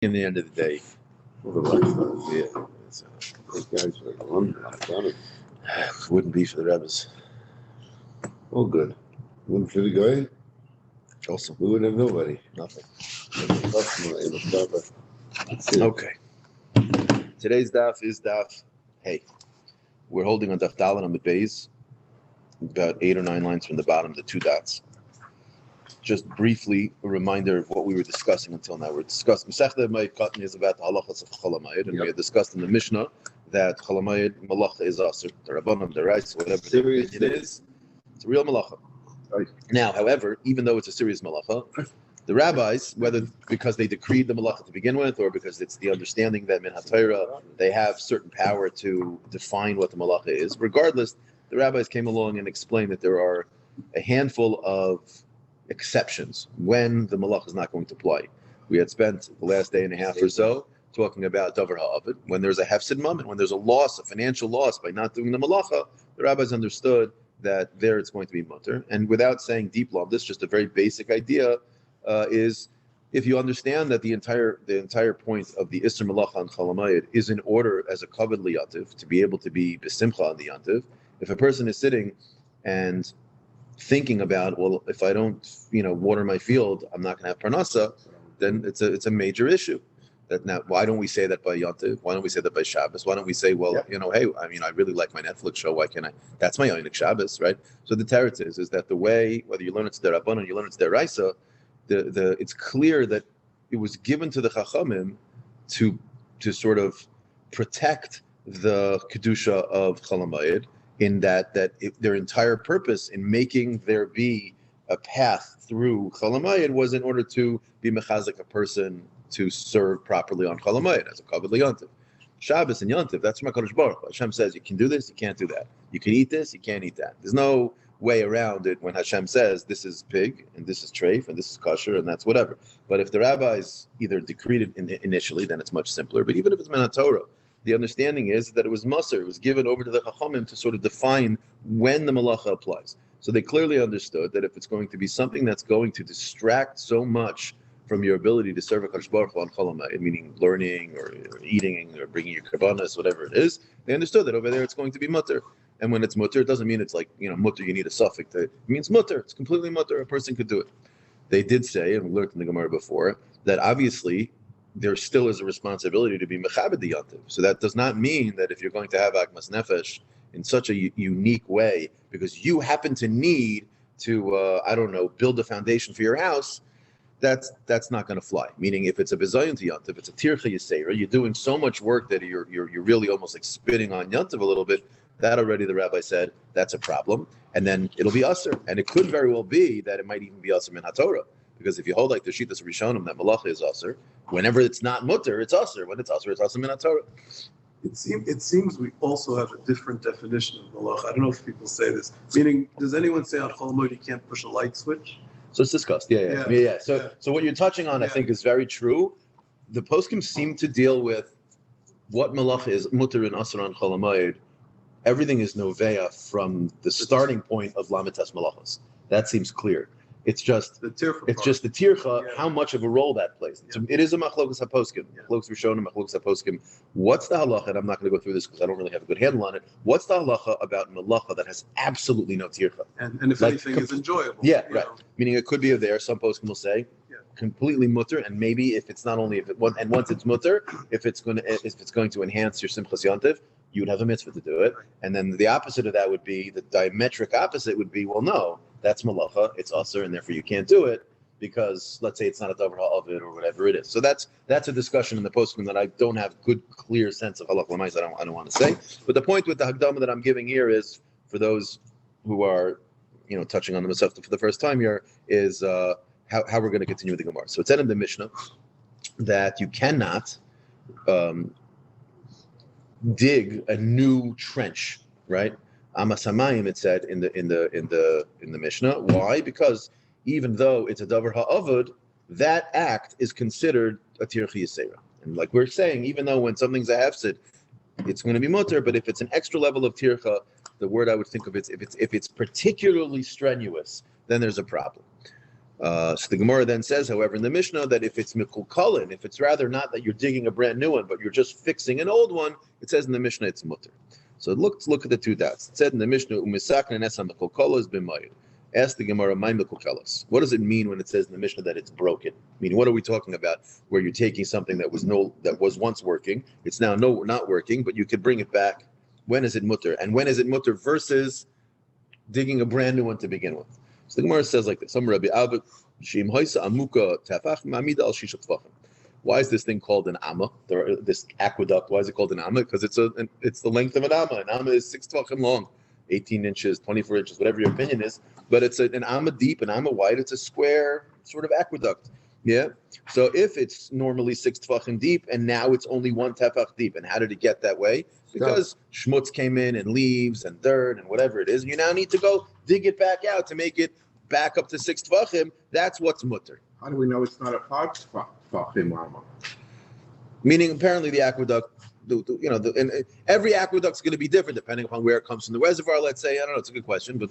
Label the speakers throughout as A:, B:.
A: in the end of the day.
B: Well, the lifestyle, yeah. Those guys are like London.
A: Wouldn't be for the Rebbe's.
B: Oh, good. Wouldn't for the guy?
A: Also,
B: We wouldn't have nobody.
A: nothing.
B: That's it.
A: Okay. Today's daf is daf. Hey, we're holding on daf Dalet on the base, about 8 or 9 lines from the bottom, the 2 dots. Just briefly, a reminder of what we were discussing until now. We're discussing Masechta Moed Kattan is about the halachas of Chol HaMoed, and we had discussed in the Mishnah that Chol HaMoed malacha is aser, the Rabbanim, the Reis, whatever the opinion is. It's a real malacha.
B: Right.
A: Now, however, even though it's a serious malacha, the rabbis, whether because they decreed the malacha to begin with, or because it's the understanding that min haTorah, they have certain power to define what the malacha is. Regardless, the rabbis came along and explained that there are a handful of exceptions when the malacha is not going to apply. We had spent the last day and a half or so talking about davar ha'avid, when there's a hefsid moment, when there's a loss, a financial loss by not doing the malacha. The rabbis understood that there it's going to be mutter. And without saying deep law, this just a very basic idea is if you understand that the entire point of the Isser Malacha and Chol HaMoed is in order as a kavod liyantiv, to be able to be besimcha on the yantiv. If a person is sitting and thinking about, well, if I don't, water my field, I'm not going to have parnasa, then it's a major issue. That now, why don't we say that by Yantiv? Why don't we say that by Shabbos? Why don't we say, well, hey, I really like my Netflix show. Why can't I? That's my Yonik Shabbos, right? So the teretz is that the way, whether you learn it's derabbanan or you learn it's deraisa, it's clear that it was given to the Chachamim to sort of protect the kedusha of Chol HaMoed, in that their entire purpose in making there be a path through Chol HaMoed was in order to be mechazik a person to serve properly on Chol HaMoed as a kavod liyantiv. Shabbos and Yantiv, that's from HaKadosh Baruch Hu. Hashem says you can do this, you can't do that. You can eat this, you can't eat that. There's no way around it when Hashem says this is pig and this is treif and this is kosher and that's whatever. But if the rabbis either decreed it initially, then it's much simpler. But even if it's min haTorah, the understanding is that it was Moser. It was given over to the Chachamim to sort of define when the malacha applies. So they clearly understood that if it's going to be something that's going to distract so much from your ability to serve a HaKadosh Baruch Hu on Chol HaMoed, meaning learning or eating or bringing your karbanos, whatever it is, they understood that over there it's going to be mutter. And when it's mutter, it doesn't mean it's like, mutter, you need a suffix. It means mutter. It's completely mutter. A person could do it. They did say, and we learned in the Gemara before, that obviously there still is a responsibility to be mechabed the yantiv. So that does not mean that if you're going to have akmas nefesh in such a unique way, because you happen to need to, build a foundation for your house, that's not going to fly. Meaning, if it's a bezayin to yantiv, it's a tircha yisera, you're doing so much work that you're really almost like spitting on yantiv a little bit. That already the rabbi said that's a problem, and then it'll be usher, and it could very well be that it might even be usher min haTorah. Because if you hold like the Shittas Rishonim that malacha is aser, whenever it's not mutter, it's aser. When it's aser min haTorah.
C: It seems we also have a different definition of malacha. I don't know if people say this. Meaning, does anyone say on Chol HaMoed you can't push a light switch?
A: So it's discussed. Yeah. So what you're touching on, I think, is very true. The poskim seem to deal with what malacha is mutter and aser on Chol HaMoed. Everything is novea from the starting point of lamitas malachos. That seems clear. It's just the tircha, how much of a role that plays. So it is a machlokas haposkim. Machlokas rishonim, machlokas haposkim. What's the halacha? And I'm not going to go through this because I don't really have a good handle on it. What's the halacha about malacha that has absolutely no tircha?
C: And if anything is enjoyable.
A: Yeah, right. Meaning it could be there. Some poskim will say completely mutter, and maybe if it's not only and once it's mutter, if it's going to enhance your simchas yantiv, you would have a mitzvah to do it. And then the opposite of that would be, the diametric opposite would be, well, no, that's malacha, it's aser, and therefore you can't do it because, let's say, it's not a davar ha'avid or whatever it is. So that's a discussion in the poskim that I don't have good, clear sense of halach l'mais. I don't want to say. But the point with the hagdama that I'm giving here is, for those who are, touching on the Masechta for the first time here, is how we're going to continue with the Gemara. So it said in the Mishnah that you cannot dig a new trench, right? Amasamayim, it said in the Mishnah. Why? Because even though it's a davar ha'avod, that act is considered a tircha yisera. And like we're saying, even though when something's a hefsid, it's going to be mutter, but if it's an extra level of tircha, the word I would think of is if it's particularly strenuous, then there's a problem. So the Gemara then says, however, in the Mishnah, that if it's mikulkalin, if it's rather not that you're digging a brand new one, but you're just fixing an old one, it says in the Mishnah it's mutter. So let's look at the two dots. It said in the Mishnah, umisakna nesa mikulkalos b'mayid. Ask the Gemara, my mikulkalos. What does it mean when it says in the Mishnah that it's broken? Meaning, what are we talking about? Where you're taking something that was once working, it's now not working, but you could bring it back. When is it mutter? And when is it mutter versus digging a brand new one to begin with? So the Gemara says like this: why is this thing called an amma? This aqueduct, why is it called an amma? Because it's the length of an amma. An amma is 6 tvachim long, 18 inches, 24 inches, whatever your opinion is. But it's an amma deep, an amma wide. It's a square sort of aqueduct. Yeah. So if it's normally 6 tvachim deep and now it's only 1 tefach deep, and how did it get that way? Because schmutz came in and leaves and dirt and whatever it is. You now need to go dig it back out to make it back up to 6 tvachim. That's what's mutter.
B: How do we know it's not a 5 tvachim amma?
A: Meaning, apparently, the aqueduct, and every aqueduct's going to be different depending upon where it comes from the reservoir. Let's say, I don't know, it's a good question, but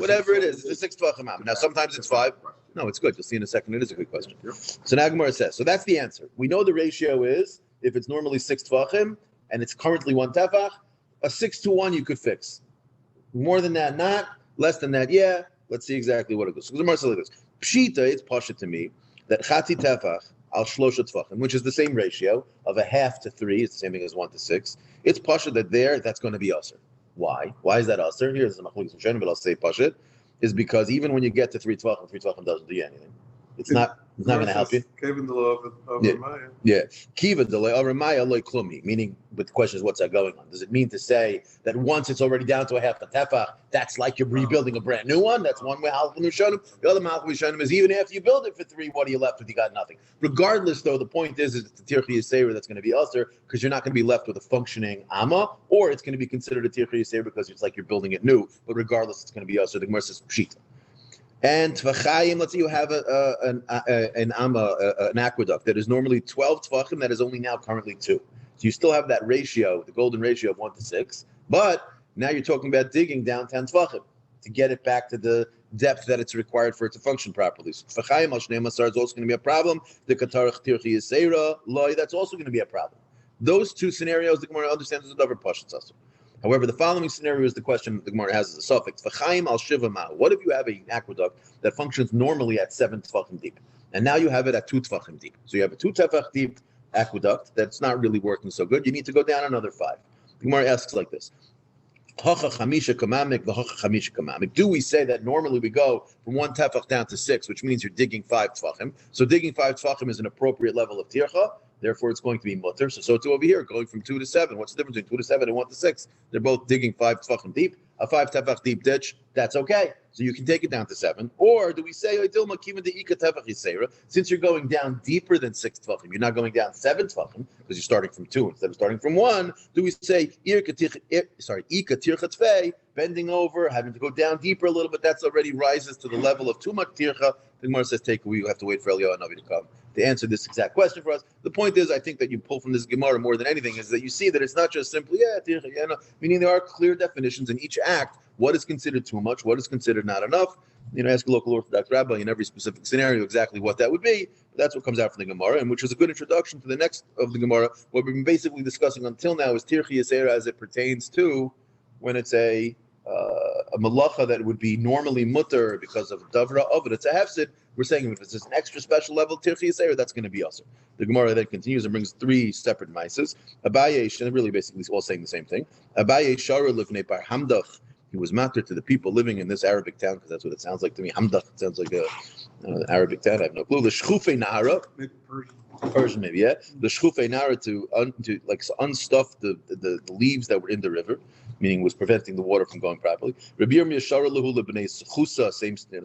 A: whatever it is, it's a 6 tvachim amma. Now, sometimes it's 5. No, it's good. You'll see in a second. It is a good question.
B: Yep.
A: So now Gemara says, so that's the answer. We know the ratio is if it's normally 6 tvachim and it's currently 1 tefach, a 6 to 1 you could fix. More than that, not. Less than that, yeah. Let's see exactly what it goes. So Gemara says like this: Pshita, it's pasha to me that chati tefach al shlosha tefachim, which is the same ratio of a half to 3. It's the same thing as 1 to 6. It's pasha that that's going to be usher. Why? Why is that usher? Here's the machlokes Moshe, but I'll say pasha is because even when you get to 3 tvachim doesn't do you anything. It's not going to help you.
C: Given the law of Ramaya.
A: Yeah. Kiva delay Ramaya loy klumi. Meaning, but the question is, what's that going on? Does it mean to say that once it's already down to a half a tefach, that's like you're rebuilding a brand new one? That's one way halach l'shanim. The other halach l'shanim is even after you build it for 3, what are you left with? You got nothing. Regardless, though, the point is it's the tirchi yisera that's going to be usher because you're not going to be left with a functioning amma, or it's going to be considered a tirchi yisera because it's like you're building it new. But regardless, it's going to be usher. The Gemara says pshita. And tvachayim, let's say you have an aqueduct that is normally 12 tvachim that is only now currently 2. So you still have that ratio, the golden ratio of 1 to 6, but now you're talking about digging down 10 tvachim to get it back to the depth that it's required for it to function properly. So tvachayim al shnei masar is also going to be a problem. The katarach tirchi yisera loy, that's also going to be a problem. Those two scenarios, the Gemara understands is a double pashut asur. However, the following scenario is the question the Gemara has as a suffix. V'chaim al shiva ma. What if you have an aqueduct that functions normally at 7 tefachim deep, and now you have it at 2 tefachim deep? So you have a 2 tefach deep aqueduct that's not really working so good. You need to go down another 5. The Gemara asks like this: Hacha chamisha kamamik v'hacha chamisha kamamik. Do we say that normally we go from 1 tefach down to 6, which means you're digging 5 tefachim? So digging 5 tefachim is an appropriate level of tircha. Therefore, it's going to be mutter. So too over here, going from 2 to 7. What's the difference between 2 to 7 and 1 to 6? They're both digging 5 tefachim deep. A 5 tefach deep ditch, that's okay. So you can take it down to 7. Or do we say, since you're going down deeper than 6 tefachim, you're not going down 7 tefachim because you're starting from 2 instead of starting from 1. Do we say, bending over, having to go down deeper a little bit? That's already rises to the level of too much tircha. The Gemara says, we have to wait for Eliyahu Navi to come to answer this exact question for us. The point is, I think that you pull from this Gemara more than anything is that you see that it's not just simply, meaning there are clear definitions in each act. What is considered too much? What is considered not enough? Ask a local Orthodox rabbi in every specific scenario exactly what that would be. That's what comes out from the Gemara, and which is a good introduction to the next of the Gemara. What we've been basically discussing until now is tirchi yisera as it pertains to when it's a malacha that would be normally mutter because of davra of it. It's a hefsid. We're saying if it's just an extra special level tirchi yisera, that's going to be also. The Gemara then continues and brings 3 separate maises. Abaye, and really basically all saying the same thing. Abaye shara lifnei bar hamdach. He was matter to the people living in this Arabic town, because that's what it sounds like to me. Hamdach sounds like an Arabic town. I have no clue. The shchufei nahara, Persian maybe, yeah. The shchufei nahara to unstuff the leaves that were in the river, meaning was preventing the water from going properly. Rabbi Yirmiyah shara lehu lebnei Chusa,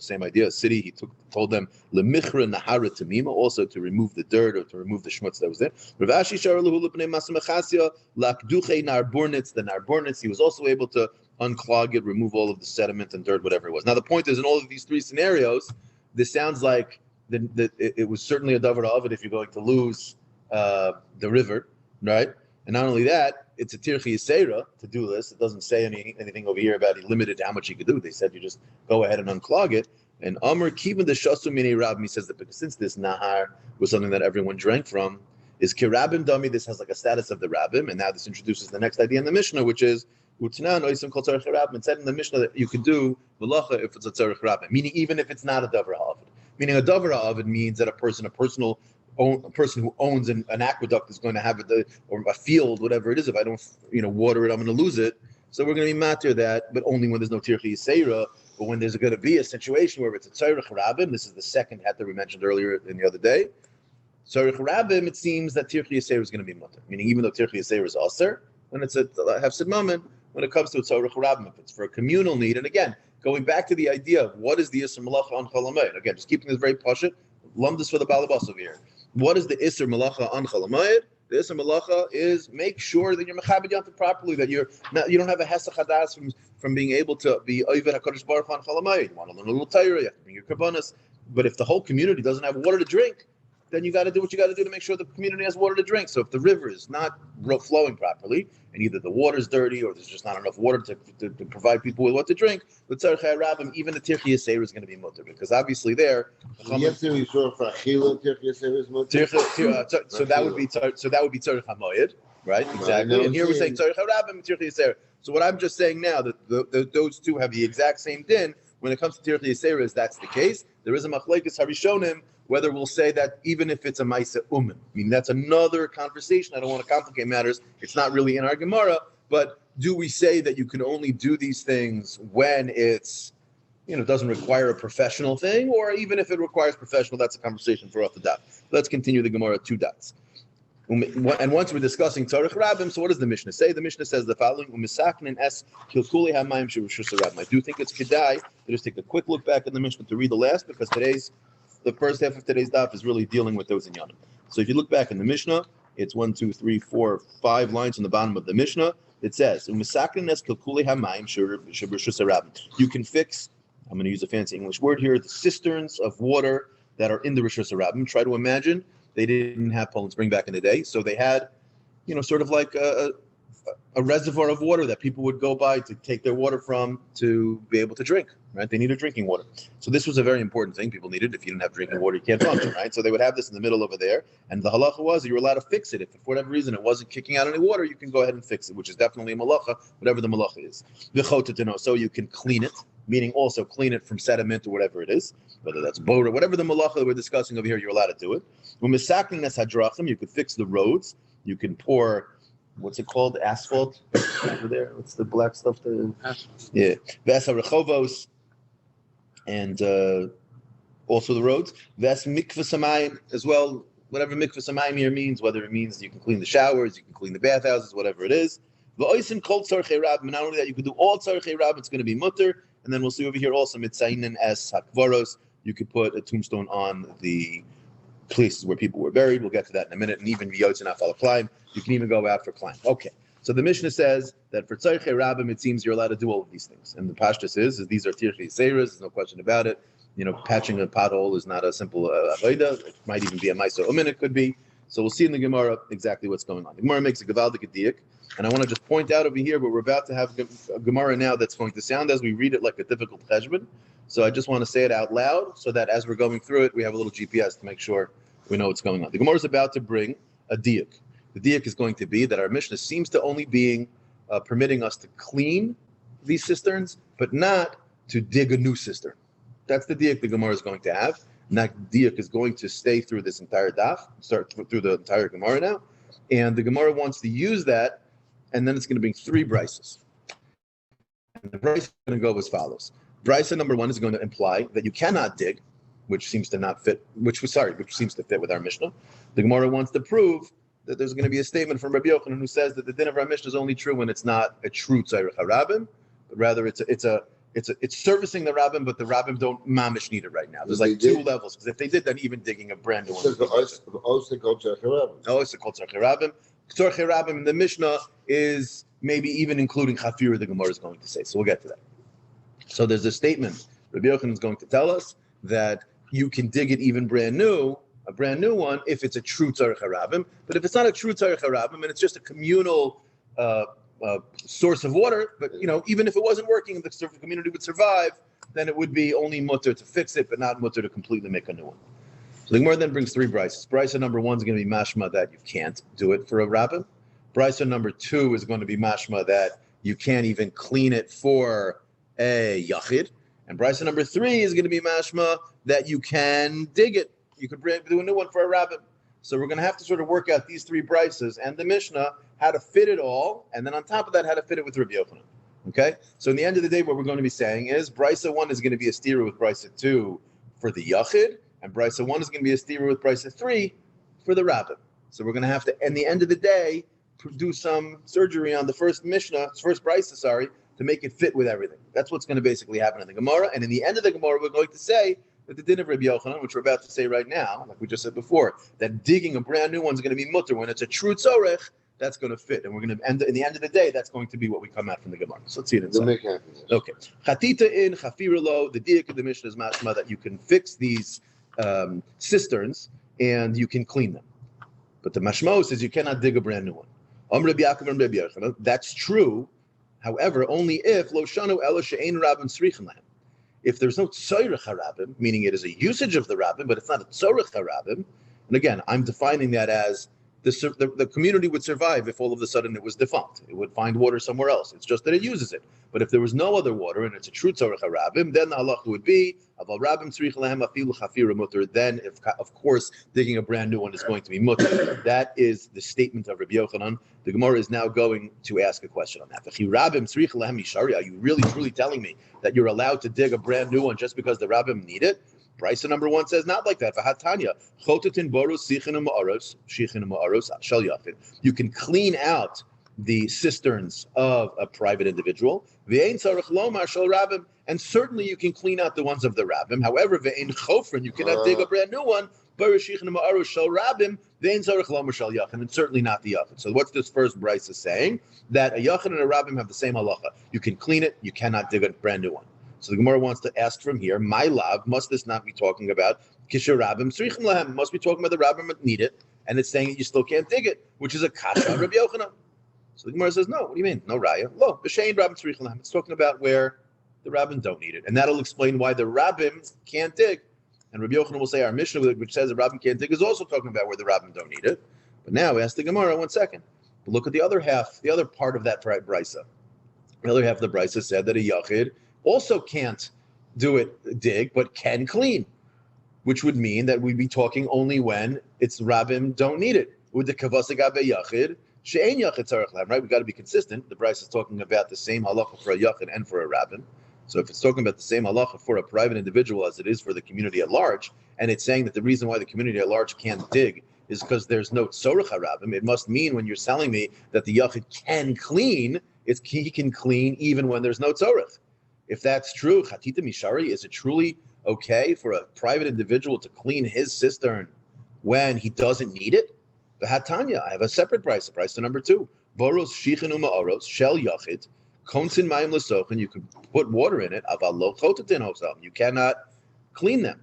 A: same idea. A city, he told them lemichra nahara tamima, also to remove the dirt or to remove the schmutz that was there. Rav Ashi shara lehu lebnei masamachasya lakduchei narburnitz, the narburnitz, he was also able to unclog it, remove all of the sediment and dirt, whatever it was. Now the point is, in all of these 3 scenarios, this sounds like it was certainly a davar of it if you're going to lose the river, right? And not only that, it's a tirchi yisera to do this. It doesn't say anything over here about he limited how much he could do. They said you just go ahead and unclog it. And Amr Kivan the Shasu Mini Rabbi says that because since this Nahar was something that everyone drank from, is Kirabim Dami, this has like a status of the Rabbim, and now this introduces the next idea in the Mishnah, which is Utnan Oisim Kol Tzarech Rabbim. It said in the Mishnah that you could do Malacha if it's a Tzarech Rabbim, meaning even if it's not a Davar Ha'avid. Meaning a Davar Ha'avid means that a person who owns an aqueduct is going to have or a field, whatever it is. If I don't, water it, I'm going to lose it. So we're going to be matir that, but only when there's no tirchi yisera. But when there's going to be a situation where it's a tzarech rabbim, this is the second heter we mentioned earlier in the other day. Tzarech rabbim, it seems that tirchi yisera is going to be mutter. Meaning even though tirchi yisera is aser, when it's a hefsid moment, when it comes to a tzarech rabbim, if it's for a communal need, and again, going back to the idea of what is the Isser Malacha on Chol Hamoed. Again, just keeping this very pashut, lumdus for the Balabas over here. What is the Isser Malacha on Chol Hamoed? The Isser Malacha is make sure that you're Mechabed Yantiv properly, that you don't have a Hesach Hadas from being able to be Oived HaKadosh Baruch Hu on Chol Hamoed. You want to learn a little Torah, you have to bring your Karbanos. But if the whole community doesn't have water to drink, then you got to do what you got to do to make sure the community has water to drink. So if the river is not flowing properly, and either the water's dirty or there's just not enough water to provide people with what to drink, the Tzarech HaRabim, even the Tirchi Yisera is going to be mutter, because obviously there.
B: You have to be sure for Achila, Tirchi Yisera is mutter.
A: So that would be Tzarech HaMoed, right? Exactly. And here we're saying Tzarech HaRabim and Tirchi Yisera. So what I'm just saying now that those two have the exact same din. When it comes to Tirchi Yisera, is that's the case. There is a machlekes harishonim whether we'll say that even if it's a Maisa Umen. I mean, that's another conversation. I don't want to complicate matters. It's not really in our Gemara, but do we say that you can only do these things when it's, doesn't require a professional thing, or even if it requires professional, that's a conversation for off the dot. Let's continue the Gemara 2 dots. And once we're discussing Tzarech Rabbim, so what does the Mishnah say? The Mishnah says the following: I do think it's kedai to just take a quick look back at the Mishnah to read the last, because the first half of today's daf is really dealing with those inyanim. So if you look back in the Mishnah, it's 1, 2, 3, 4, 5 lines on the bottom of the Mishnah. It says, you can fix, I'm going to use a fancy English word here, the cisterns of water that are in the Rishus Harabim. Try to imagine they didn't have Poland Spring back in the day, so they had, sort of like a reservoir of water that people would go by to take their water from to be able to drink, right? They needed drinking water. So this was a very important thing people needed. If you didn't have drinking water, you can't function, right? So they would have this in the middle over there. And the halacha was you were allowed to fix it. If for whatever reason it wasn't kicking out any water, you can go ahead and fix it, which is definitely a malacha, whatever the malacha is. So you can clean it, meaning also clean it from sediment or whatever it is, whether that's boat or whatever the malacha that we're discussing over here, you're allowed to do it. When misakling as hadrachim, you could fix the roads. You can pour, what's it called? Asphalt over there. What's the black stuff? Yeah. Vesa rechovos, and also the roads. Ves mikvah samayim as well. Whatever mikvah samayim here means, whether it means you can clean the showers, you can clean the bathhouses, whatever it is. V'oisim kol tzarchei rab. Not only that, you could do all tzarchei rab. It's going to be mutter. And then we'll see over here also mitzainin as hakvaros. You could put a tombstone on the places where people were buried. We'll get to that in a minute. And even v'yotzin afal climb. You can even go out for climb. Okay. So the Mishnah says that for tzarchei rabbim, it seems you're allowed to do all of these things. And the pashtus is these are tirchei seiras. There's no question about it. Patching a pothole is not a simple avodah. It might even be a ma'aser umin. It could be. So we'll see in the Gemara exactly what's going on. The Gemara makes a gevaldik diuk, and I want to just point out over here, but we're about to have a Gemara now that's going to sound as we read it like a difficult cheshbon. So I just want to say it out loud so that as we're going through it, we have a little GPS to make sure we know what's going on. The Gemara is about to bring a diuk. The diuk is going to be that our Mishnah seems to only being permitting us to clean these cisterns, but not to dig a new cistern. That's the diuk the Gemara is going to have. And that diuk is going to stay through this entire daf, start through the entire Gemara now. And the Gemara wants to use that, and then it's going to bring 3 brises. And the brise is going to go as follows. Brisa number 1 is going to imply that you cannot dig, which seems to fit with our Mishnah. The Gemara wants to prove that there's going to be a statement from Rabbi Yochanan who says that the din of our Mishnah is only true when it's not a true tzarech harabim, but rather it's servicing the rabbim, but the rabbim don't mamish need it right now. There's like 2 levels, because if they did, then even digging a brand new one. Tzarech harabim in the Mishnah is maybe even including chafir, the Gemara is going to say. So we'll get to that. So there's a statement Rabbi Yochanan is going to tell us that you can dig it even brand new, a brand new one, if it's a true tzarech harabim. But if it's not a true tzarech harabim and it's just a communal source of water, but even if it wasn't working, the community would survive. Then it would be only mutter to fix it, but not mutter to completely make a new one. So the Gemara then brings three brises. Brisa number one is going to be mashma that you can't do it for a rabbin. Brisa number two is going to be mashma that you can't even clean it for a yachid. And brisa number three is going to be mashma that you can dig it. You could do a new one for a rabbin. So we're going to have to sort of work out these three brises and the Mishnah, how to fit it all, and then on top of that, how to fit it with Rabbi Yochanan. Okay? So in the end of the day, what we're going to be saying is brisa one is going to be a stira with brisa two for the yachid, and brisa one is going to be a stira with brisa three for the rabbin. So we're going to have to, in the end of the day, do some surgery on the first brisa, to make it fit with everything. That's what's going to basically happen in the Gemara. And in the end of the Gemara, we're going to say that the din of Rabbi Yochanan, which we're about to say right now, like we just said before, that digging a brand new one is going to be mutter. When it's a true tzorech, that's going to fit. And we're going to end, in the end of the day, that's going to be what we come out from the Gemara. So let's see it inside. Okay. Chatita in, chafira lo, the diak of the Mishnah is mashma that you can fix these cisterns and you can clean them. But the mashmo says you cannot dig a brand new one. That's true. However, only if lo shanu elo she'ein rabbin tzrichen lahem. If there's no tzorech harabim, meaning it is a usage of the rabbin, but it's not a tzorech harabim. And again, I'm defining that as the community would survive if all of a sudden it was defunct. It would find water somewhere else. It's just that it uses it. But if there was no other water and it's a true tzorech harabim, then the halacha would be aval rabbim tzrichen lahem afilu chafira mutter. Then, if of course, digging a brand new one is going to be mutter. That is the statement of Rabbi Yochanan. The Gemara is now going to ask a question on that. Are you really truly telling me that you're allowed to dig a brand new one just because the rabbim need it? Brisa number one says not like that. You can clean out the cisterns of a private individual, and certainly you can clean out the ones of the rabbim. However, you cannot dig a brand new one. And certainly not the yachid. So what's this first brisa saying? That a yachid and a rabbim have the same halacha. You can clean it, you cannot dig a brand new one. So the Gemara wants to ask from here, my love, must this not be talking about kisher rabbim tzrichen lahem? Must be talking about the rabbim that need it, and it's saying that you still can't dig it, which is a kasha Rabbi Yochanan. So the Gemara says, no, what do you mean? No raya. Lo, b'shein rabbim tzrichen lahem. It's talking about where the rabbim don't need it. And that'll explain why the rabbim can't dig. And Rabbi Yochanan will say our Mishnah, which says the rabbim can't dig, is also talking about where the rabbim don't need it. But now we ask the Gemara, one second. Look at the other half, the other part of that brisa. The other half of the brisa said that a yachid also can't dig, but can clean, which would mean that we'd be talking only when it's rabbim don't need it. With the kavasagabe yachid, she'ein yachid tzarech lahem, right? We got to be consistent. The brisa is talking about the same halacha for a yachid and for a rabbin. So if it's talking about the same halacha for a private individual as it is for the community at large, and it's saying that the reason why the community at large can't dig is because there's no tzorech harabim, it must mean when you're telling me that the yachid can clean, he can clean even when there's no tzorech. If that's true, chatita mishari, is it truly okay for a private individual to clean his cistern when he doesn't need it? The Hatanya, I have a separate price number two. Boros shichenu ma'aros shel yachid konsin mayim l'sochen. You can put water in it. Aval lo chotatin hosam. You cannot clean them,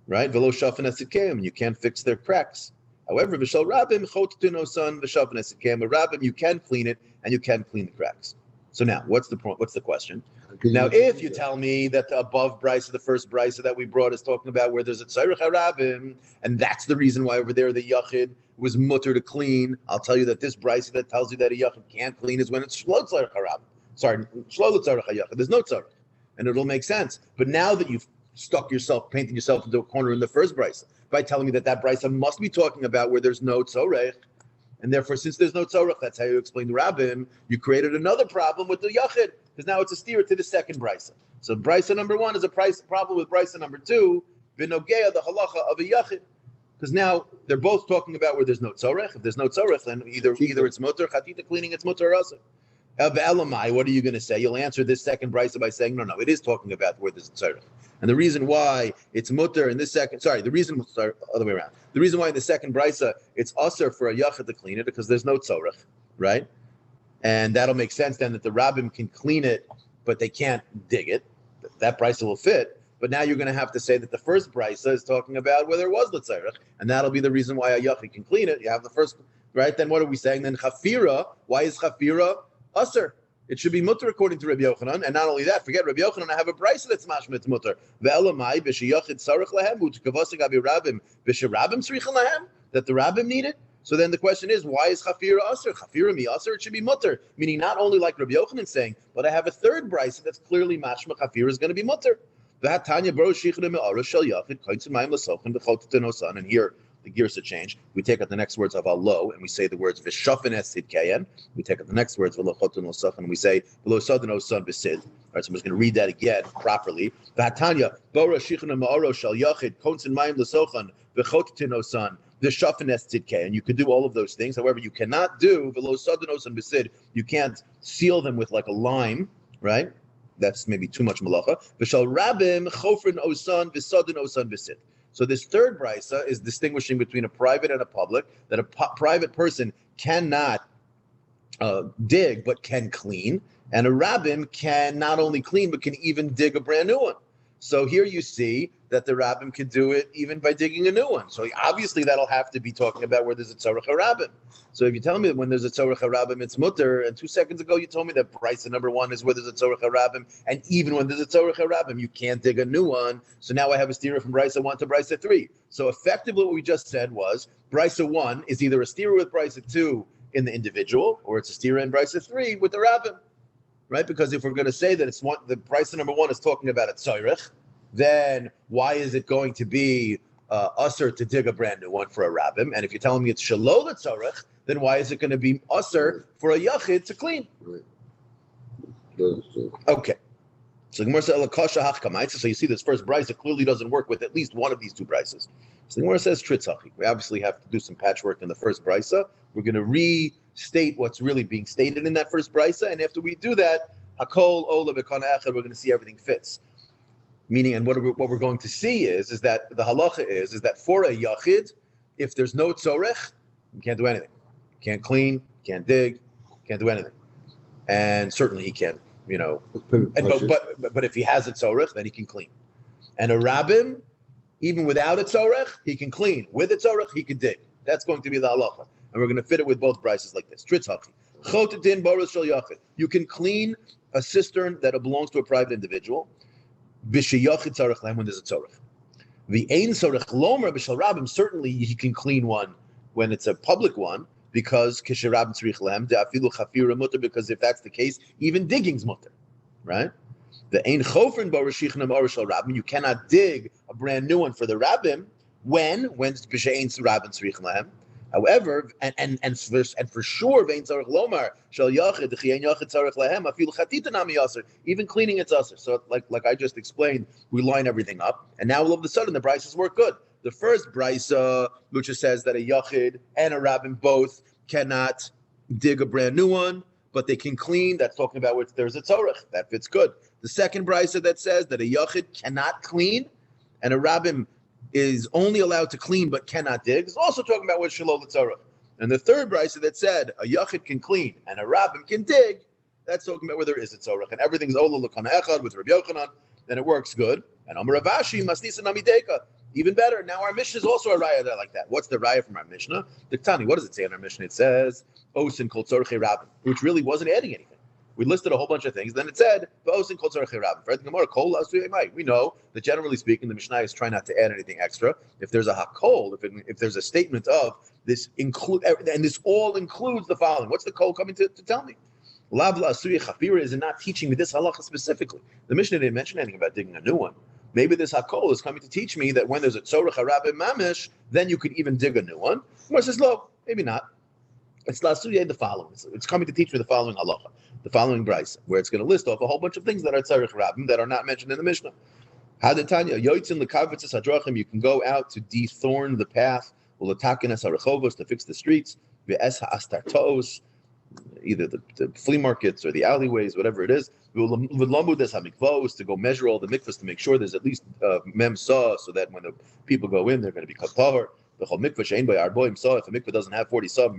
A: right? Velo shafen esikem. You can't fix their cracks. However, v'shel rabbim chotatin hosan v'shafen esikem. A rabbim, you can clean it and you can clean the cracks. So now, what's the point? What's the question? Now, if you tell me that the above brisa, the first brisa that we brought, is talking about where there's a tzorech harabim, and that's the reason why over there the yachid was mutter to clean, I'll tell you that this brisa that tells you that a yachid can't clean is when it's shlo tzorech harabim. Sorry, shlo tzorech hayachid. There's no tzorech, and it'll make sense. But now that you've painted yourself into a corner in the first brisa by telling me that brisa must be talking about where there's no tzorech, and therefore, since there's no tzorech, that's how you explain the rabbim, you created another problem with the yachid, because now it's a steer to the second brisa. So brisa number one is a problem with brisa number two, binogea, the halacha of a yachid, because now they're both talking about where there's no tzorech. If there's no tzorech, then either it's mutter, chatita cleaning, it's mutter rasa. Elamai, what are you going to say? You'll answer this second brisa by saying, no, it is talking about where there's tzorech. And the reason why it's mutter in this second, other way around. The reason why in the second brisa it's usher for a yachid to clean it because there's no tzorech, right? And that'll make sense then that the rabbim can clean it, but they can't dig it. That brisa will fit. But now you're going to have to say that the first brisa is talking about where there was the tzorech, and that'll be the reason why a yachid can clean it. You have the first, right? Then what are we saying? Then chafira, why is chafira Aser. It should be mutter according to Rabbi Yochanan, and not only that, forget Rabbi Yochanan, I have a brisa that's mashma, it's mutter. Ve'elamai b'sheyachid sarach lahem u'tkavasig abi rabim b'sherabim tzricha lahem, that the rabbim need it. So then the question is, why is chafira aser? Chafira mi aser, it should be mutter. Meaning not only like Rabbi Yochanan saying, but I have a third brisa that's clearly mashma, chafira is going to be mutter. V'hatanya baro shichra me'ara shel yachid koitzim mayim l'sochen v'chotet nosan, and here the gears to change. We take out the next words of alo, and we say the words v'shafen esid kayen. We take out the next words v'lochoten osach, and we say v'losaden osan b'sid. All right, so I'm just going to read that again properly. V'hatanya bora shichna ma'aro shal yachid konsin mayim l'sochan v'choten osan v'shafen esid kayen. You could do all of those things. However, you cannot do v'losaden osan b'sid. You can't seal them with like a lime, right? That's maybe too much malacha. V'shal rabim chofrin osan v'saden osan b'sid. So this third brisa is distinguishing between a private and a public, that a private person cannot dig but can clean, and a rabbim can not only clean but can even dig a brand new one. So here you see that the rabbim can do it even by digging a new one. So obviously that'll have to be talking about where there's a tzorach harabim. So if you tell me that when there's a tzorach harabim it's mutter, and 2 seconds ago you told me that brisa number 1 is where there's a tzorach harabim, and even when there's a tzorach harabim you can't dig a new one. So now I have a stira from brisa 1 to brisa 3. So effectively what we just said was brisa 1 is either a stira with brisa 2 in the individual, or it's a stira in brisa 3 with the rabbim. Right? Because if we're going to say that it's one, the brisa number 1 is talking about a tzorich, then why is it going to be usher to dig a brand new one for a rabbim? And if you're telling me it's shalol tzorich, then why is it going to be usher for a yachid to clean?
B: Right.
A: Okay. So Gemara says, so you see this first brisa clearly doesn't work with at least one of these two brises. So the Gemara says tritzachi. We obviously have to do some patchwork in the first brisa. We're going to restate what's really being stated in that first brisa, and after we do that, hakol ola b'kana echad, we're going to see everything fits. Meaning, and what we're going to see is that the halacha is that for a yachid, if there's no tzorech, you can't do anything. Can't clean, can't dig, can't do anything. And certainly he can't, but if he has a tzorech, then he can clean. And a rabbim, even without a tzorech, he can clean. With a tzorech, he can dig. That's going to be the halacha. And we're going to fit it with both brises like this. Tritzachi. Chotetin boros shel yachid. You can clean a cistern that belongs to a private individual. B'sheyachid tzarech lahem, when there's a tzorech. The ein tzorech lomer b'shel rabbim, certainly he can clean one when it's a public one, because kisherabim tzarich lahem de'afilu chafira mutter, because if that's the case, even digging's mutter, right? The ein chofrin barashichna or shel rabbim, you cannot dig a brand new one for the rabbim when b'shein rabbim tzarich lahem. However, and for sure, vein tzarech lomar shel yachid d'chiein yachid tzarech lahem afilu chatita nami yaser. Even cleaning it's aser. So, like I just explained, we line everything up, and now all of a sudden the brises work good. The first brisa, which says that a yachid and a rabbin both cannot dig a brand new one, but they can clean. That's talking about which there's a tzorech. That fits good. The second brisa that says that a yachid cannot clean, and a rabbin is only allowed to clean but cannot dig, is also talking about what shalol tzorech. And the third brisa that said a yachid can clean and a rabbim can dig, that's talking about where there is a tzorech. And everything's ola l'kana echad with Rabbi Yochanan, and it works good. And Amar Ravashi masnisa namideka, even better. Now our Mishnah is also a raya that like that. What's the raya from our Mishnah? The Tani, what does it say in our Mishnah? It says osin kol tzorchei rabbim, which really wasn't adding anything. We listed a whole bunch of things. Then it said, we know that generally speaking, the Mishnah is trying not to add anything extra. If there's a hakol, if there's a statement of this include, and this all includes the following. What's the kol coming to tell me? Lavla asuri chafira is not teaching me this halacha specifically. The Mishnah didn't mention anything about digging a new one. Maybe this hakol is coming to teach me that when there's a tzorech harabim mamish, then you could even dig a new one. Gemara says, no, maybe not. It's lasuye the following. It's coming to teach me the following halacha, the following brisa, where it's going to list off a whole bunch of things that are tzarich rabbim that are not mentioned in the Mishnah. Hadetanya yoitzin lekavitzes hadrachim. You can go out to dethorn the path, ulatakinas harachovos, to fix the streets, ve'es ha'astartos, either the flea markets or the alleyways, whatever it is. V'lamudes hamikvos, to go measure all the mikvahs to make sure there's at least mem saw, so that when the people go in, they're going to be kahor. The whole mikvah shein by arboim saw. If a mikvah doesn't have 40 saw,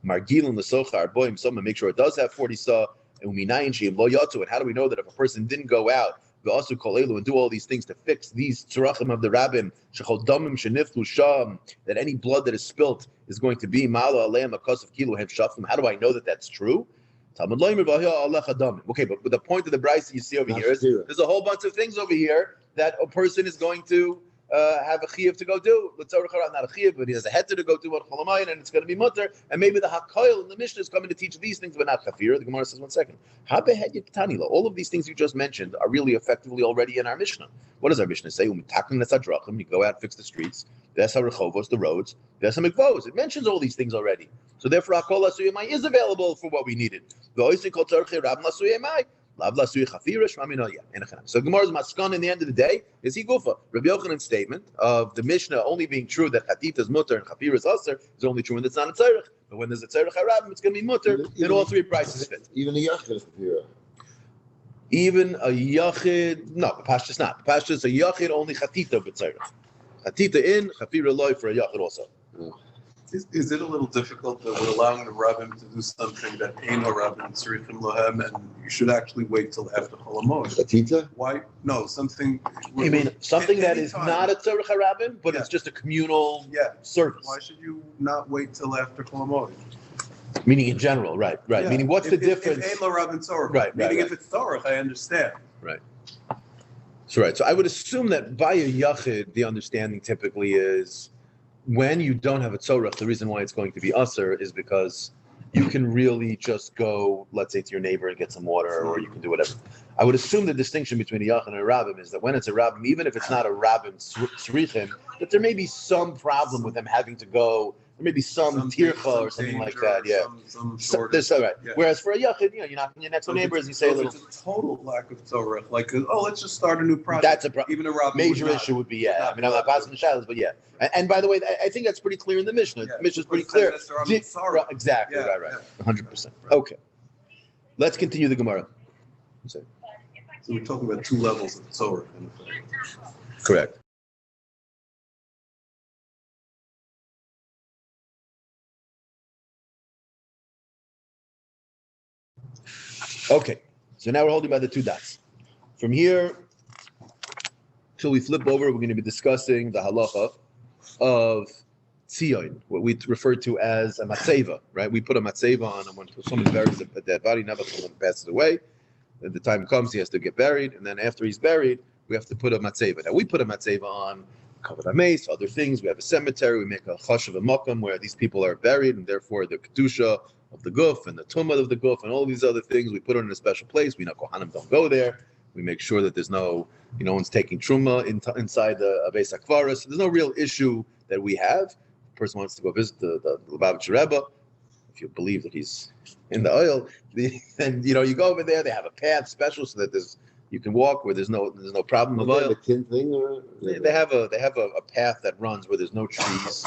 A: margilin l'socha arboim saw, make sure it does have 40 saw. And uminayin sheim lo yatzu. And how do we know that if a person didn't go out v'asu kol elu and do all these things to fix these tzurachim of the rabbim, shechol damim sheniflu sham, that any blood that is spilt is going to be malo aleim akos of kilo hem shafim? How do I know that that's true? Talmud loimer v'ahya alecha damim. Okay, but the point of the brayso you see over here is there's a whole bunch of things over here that a person is going to have a chiyuv to go do. Not a chiyuv, but he has a heter to go do what cholamayim, and it's going to be mutter. And maybe the hakoil in the Mishnah is coming to teach these things, but not chafir. The Gemara says, 1 second. All of these things you just mentioned are really effectively already in our Mishnah. What does our Mishnah say? You go out, fix the streets. There's the roads. There's some mikvos. It mentions all these things already. So therefore, hakol asuyamai is available for what we needed. So Gemara's maskan in the end of the day is gufa. Rabbi Yochanan's statement of the Mishnah only being true that chatita is mutter and chafir is aser is only true when it's not a tzarech. But when there's a tzarech harabim, it's going to be mutter. Then all three prices fit.
B: Even a yachid is chafira.
A: Even a yachid, no, Pashtus not. Pashtus a yachid only chatita but tzarech. Chatita in, chafira loy for a yachid also.
C: Is it a little difficult that we're allowing the rabbin to do something that ain't a rabbin tzrichim lohem, and you should actually wait till after Chol HaMoed?
B: Chatita?
C: Why? No, something.
A: You mean something that is
C: anytime.
A: not a tzarech harabim, but it's just a communal service?
C: Why should you not wait till after Chol HaMoed?
A: Meaning in general, right.
C: Yeah.
A: Meaning what's the difference?
C: If ain't la rabbin tzorach.
A: Right.
C: Meaning if it's tzorach, I understand.
A: So right. So I would assume that by a yachid, the understanding typically is when you don't have a tzorach, the reason why it's going to be usher is because you can really just go, let's say, to your neighbor and get some water, or you can do whatever. I would assume the distinction between a yachid and a rabbim is that when it's a rabbim, even if it's not a rabbim tzrichim, that there may be some problem with them having to go. There may be some tircha or something like that. Yeah.
C: Some sort
A: That's all right.
C: Yeah.
A: Whereas for a yachid, you're knocking your next door neighbors and you say a little.
C: It's a total lack of tzorach. Like, let's just start a new project.
A: That's a
C: even a rabbin
A: major
C: would not.
A: issue would be I mean, I'm not passing the shadows, but yeah. And by the way, I think that's pretty clear in the Mishnah. The Mishnah is pretty clear. Exactly.
C: Yeah,
A: Right. 100%. Okay. Let's continue the Gemara.
C: So we're talking about two levels of tzorach.
A: Correct. Okay, so now we're holding by the two dots. From here till we flip over, we're going to be discussing the halacha of tzion, what we refer to as a matzeva, right? We put a matzeva on when someone buries a dead body, never someone passes away. Then the time comes, he has to get buried, and then after he's buried, we have to put a matzeva. Now we put a matzeva on covered mace, other things. We have a cemetery. We make a chash of a makam where these people are buried, and therefore the kedusha of the guf and the tumah of the guf and all these other things, we put it in a special place. We know kohanim don't go there. We make sure that there's no one's taking truma inside the beis hakvara. So there's no real issue that we have. The person wants to go visit the Lubavitcher Rebbe, if you believe that he's in the oil, then you go over there. They have a path special so that you can walk where there's no problem.
B: The tin thing, or
A: they have a path that runs where there's no trees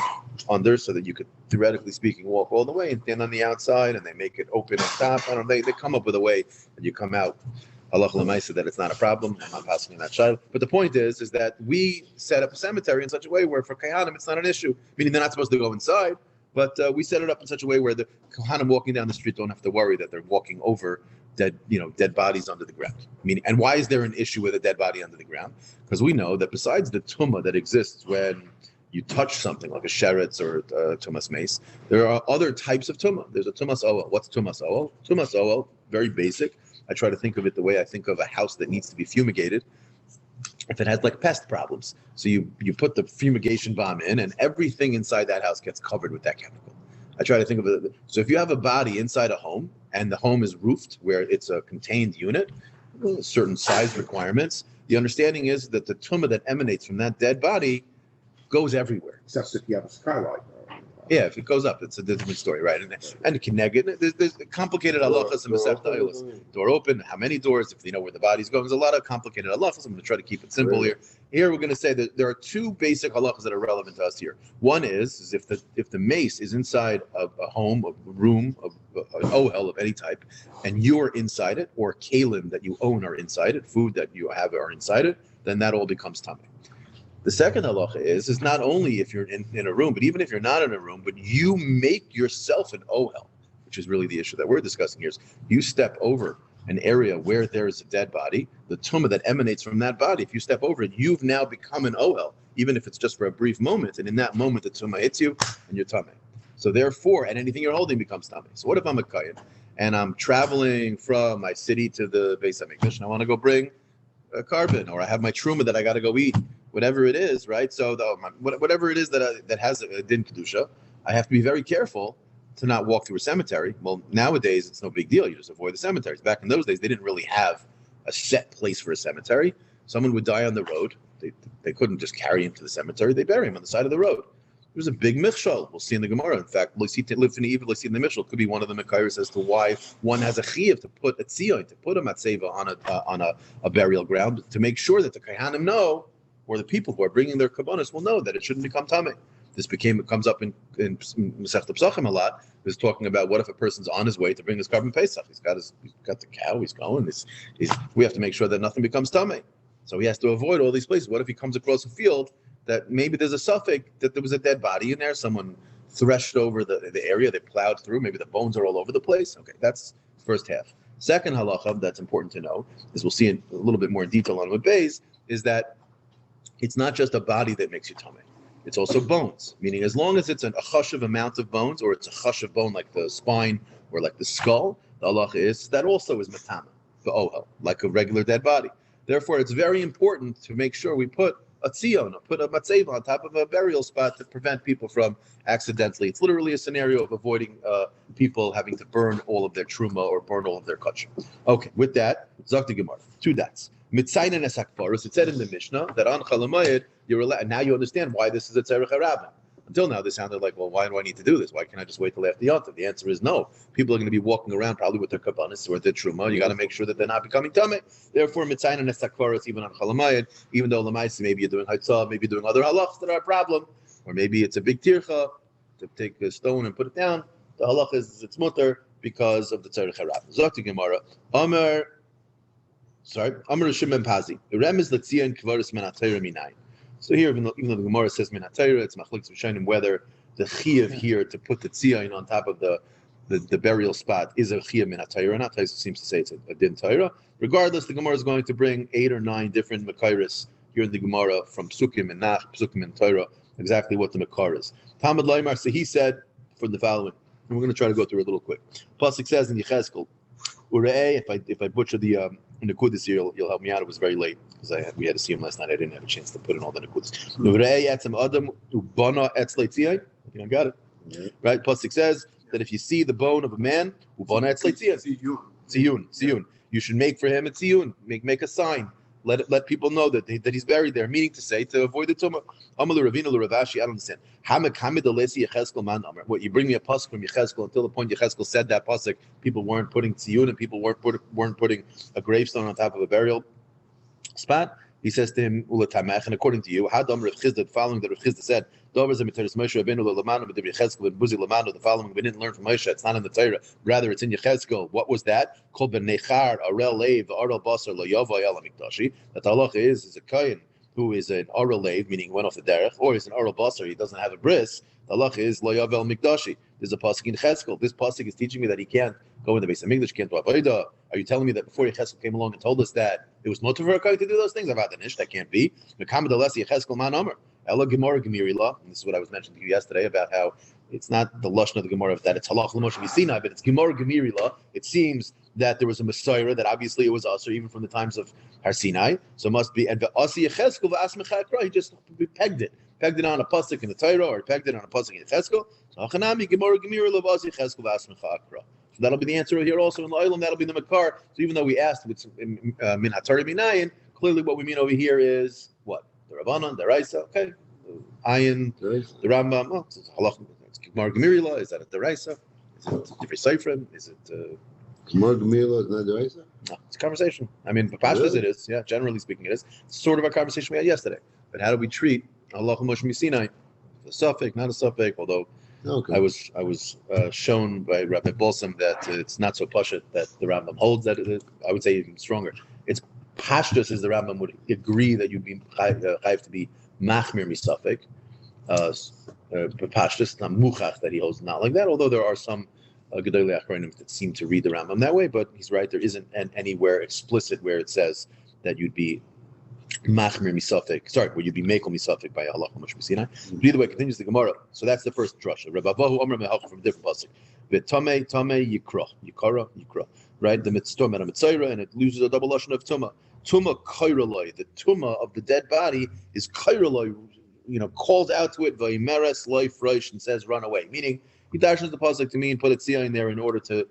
A: on there, so that you could, theoretically speaking, walk all the way and stand on the outside, and they make it open on top. I don't know. They come up with a way that you come out. Halacha l'maisa that it's not a problem. I'm not passing that child. But the point is that we set up a cemetery in such a way where for kohanim it's not an issue. Meaning they're not supposed to go inside, but we set it up in such a way where the kohanim walking down the street don't have to worry that they're walking over dead bodies under the ground. Meaning, and why is there an issue with a dead body under the ground? Because we know that besides the tumah that exists when you touch something like a sheretz or a tumas mace, there are other types of tumah. There's a tumas oel. What's tumas oel? Tumas oel, very basic. I try to think of it the way I think of a house that needs to be fumigated. If it has like pest problems, so you put the fumigation bomb in, and everything inside that house gets covered with that chemical. I try to think of it. So if you have a body inside a home, and the home is roofed, where it's a contained unit, certain size requirements, the understanding is that the tumah that emanates from that dead body goes everywhere.
B: Except if you have a skylight.
A: Yeah, if it goes up, it's a different story, right? And kineged, there's complicated halachas and mesechta. Door open, how many doors, if you know where the body's going. There's a lot of complicated halachas. I'm going to try to keep it simple here. Here we're going to say that there are two basic halachas that are relevant to us here. One is if the mace is inside of a home, a room, an ohel of any type, and you're inside it, or kalim that you own are inside it, food that you have are inside it, then that all becomes tamei. The second halacha is not only if you're in a room, but even if you're not in a room, but you make yourself an ohel, which is really the issue that we're discussing here. Is you step over an area where there is a dead body, the tumah that emanates from that body, if you step over it, you've now become an ohel, even if it's just for a brief moment. And in that moment, the tumah hits you and you're tamei. So therefore, and anything you're holding becomes tamei. So what if I'm a kayan and I'm traveling from my city to the Beis Hamikdash, and I want to go bring a carbon, or I have my truma that I got to go eat, whatever it is, right? So whatever it is that has a din kedusha, I have to be very careful to not walk through a cemetery. Well, nowadays it's no big deal; you just avoid the cemeteries. Back in those days, they didn't really have a set place for a cemetery. Someone would die on the road. They couldn't just carry him to the cemetery. They bury him on the side of the road. There was a big michshol. We'll see in the Gemara. In fact, live in the evil, in the michshol could be one of the mekayers as to why one has a chiyuv to put a tzion, to put a matzeva on a burial ground, to make sure that the kohanim know, or the people who are bringing their kabbanis will know that it shouldn't become tamei. It comes up in Masechta Pesachim a lot. Is talking about what if a person's on his way to bring his carbon pesach. He's got the cow. He's going. We have to make sure that nothing becomes tamei. So he has to avoid all these places. What if he comes across a field that maybe there's a suffix that there was a dead body in there? Someone threshed over the area, they plowed through. Maybe the bones are all over the place. Okay, that's the first half. Second halacha that's important to know, as we'll see in a little bit more in detail on Moed Beis, is that it's not just a body that makes you tamei. It's also bones, meaning as long as it's a chashuv amount of bones, or it's a chashuv bone like the spine or like the skull, the halacha is that also is matama, the ohel, like a regular dead body. Therefore, it's very important to make sure we put a tzion, put a matzeva on top of a burial spot to prevent people from accidentally. It's literally a scenario of avoiding people having to burn all of their truma or burn all of their kosher. Okay, with that, Zakti Gemara, 2 dots. Mitzayin es hakfaros. It said in the Mishnah that on Chalamayid you're allowed. And now you understand why this is a tzarech harabim. Until now, this sounded like, well, why do I need to do this? Why can't I just wait till after Yontif? The answer is no. People are going to be walking around probably with their kabbanis or their truma. You got to make sure that they're not becoming tamei. Therefore, mitzayin es hakfaros even on Chalamayid, even though lamaisi maybe you're doing haitzah, maybe you're doing other halachas that are a problem, or maybe it's a big tircha to take a stone and put it down. The halach is it's mutter because of the tzarech harabim. Zakti Gemara, Amar Shimon Pazi. The rem is letzion kvaris men atayra minayin. So here, even though the Gemara says min atayra, it's machlokes v'shayim whether the chiyuv here to put the tzion on top of the burial spot is a chiyuv min atayra or not. Taisa seems to say it's a din tayra. Regardless, the Gemara is going to bring 8 or 9 different makairis here in the Gemara from psukim and nach, psukim and tayra, exactly what the makar is. Talmud Laimar, so he said for the following, and we're going to try to go through it a little quick. Pasuk says in Yechezkel, Urei, if I butcher the Nekudis here, you'll help me out. It was very late because we had to see him last night. I didn't have a chance to put in all the Nekudis. Urei etzem adam ubana etzlei tziyai. You got it, right? Pasuk says that if you see the bone of a man, ubana etzlei tziyai. Tziyun. You should make for him a tziyun. Make a sign. Let people know that he's buried there. Meaning to say to avoid the tumah. Amalu Ravina Ravashi. I don't understand. What you bring me a pasuk from Yechezkel until the point Yechezkel said that pasuk, people weren't putting tziyun and people weren't putting a gravestone on top of a burial spot. He says to him, Ulatamech, and according to you, Hadam Rav Chizda, following that Rav Chizda said, Moshe Rabbeinu Lamanu but the Yechezkel and Buzi Lamanu, the following we didn't learn from Moshe. It's not in the Torah, rather it's in Yechezkel. What was that? Called Benechar Arel Leiv Arel Basar Lo Yava El Hamikdashi. That the halacha is a kohen who is an Arel Leiv, meaning he went off the derech, or he's an Arel Basar, he doesn't have a bris. The halacha is Lo Yava El Mikdashi. There's a pasuk in Yechezkel. This pasuk is teaching me that he can't go in the Beis Hamikdash, can't do avodah. Are you telling me that before Yechezkel came along and told us that it was mutter for a kohen to do those things? That can't be. Ella Gemara Gemirila, and this is what I was mentioning to you yesterday about how it's not the lashon of the Gemara that it's halach l'moshe v'sinai, but it's Gemara Gemirila. It seems that there was a Messiah that obviously it was usher even from the times of Har Sinai, so it must be and v'asi Yechezkel v'asmecha akra. He just pegged it on a pasuk in the Torah or pegged it on a pasuk in Yechezkel. So Hachanami Gemara Gemirila v'asi Yechezkel v'asmecha akra. So that'll be the answer here also in the Olam. That'll be the makar. So even though we asked with min hatari minayin, clearly what we mean over here is what? The Rabbanan, the Raisa, okay. The Ayin, the Rambam, well, it's halach, it's Gemara Gemirila, is that a Deraisa? Is it Divrei Seifrim? Is it...
B: Gemara Gemirila is not Deraisa?
A: No, it's a conversation. I mean, Pashtas it is, yeah, generally speaking it is. It's sort of a conversation we had yesterday. But how do we treat Allah Moshe Misinai? A suffix, not a suffix, although I was shown by Rabbi Balsam that it's not so pashut that the Rambam holds that I would say even stronger. It's Pashtus is the Rambam would agree that you'd be have to be machmir misafik. Pashtus, not muchach that he holds not like that. Although there are some gedolei achronim that seem to read the Rambam that way, but he's right. There isn't anywhere explicit where it says that you'd be Machmir misafik. Sorry, would you be mekel misafik by Allah Moshe Sinai? But either way, continues the Gemara. So that's the first drasha. Rabbi Avahu Amar Mehalch from a different pasuk. V'tamei yikra. Right, the mitzvah mitzayra, and it loses a double lashon of tuma. Tuma kairaloi. The tuma of the dead body is kairaloi. Calls out to it vaymeres loy freish and says run away. Meaning he dashes the pasuk to me and put a tzia in there in order to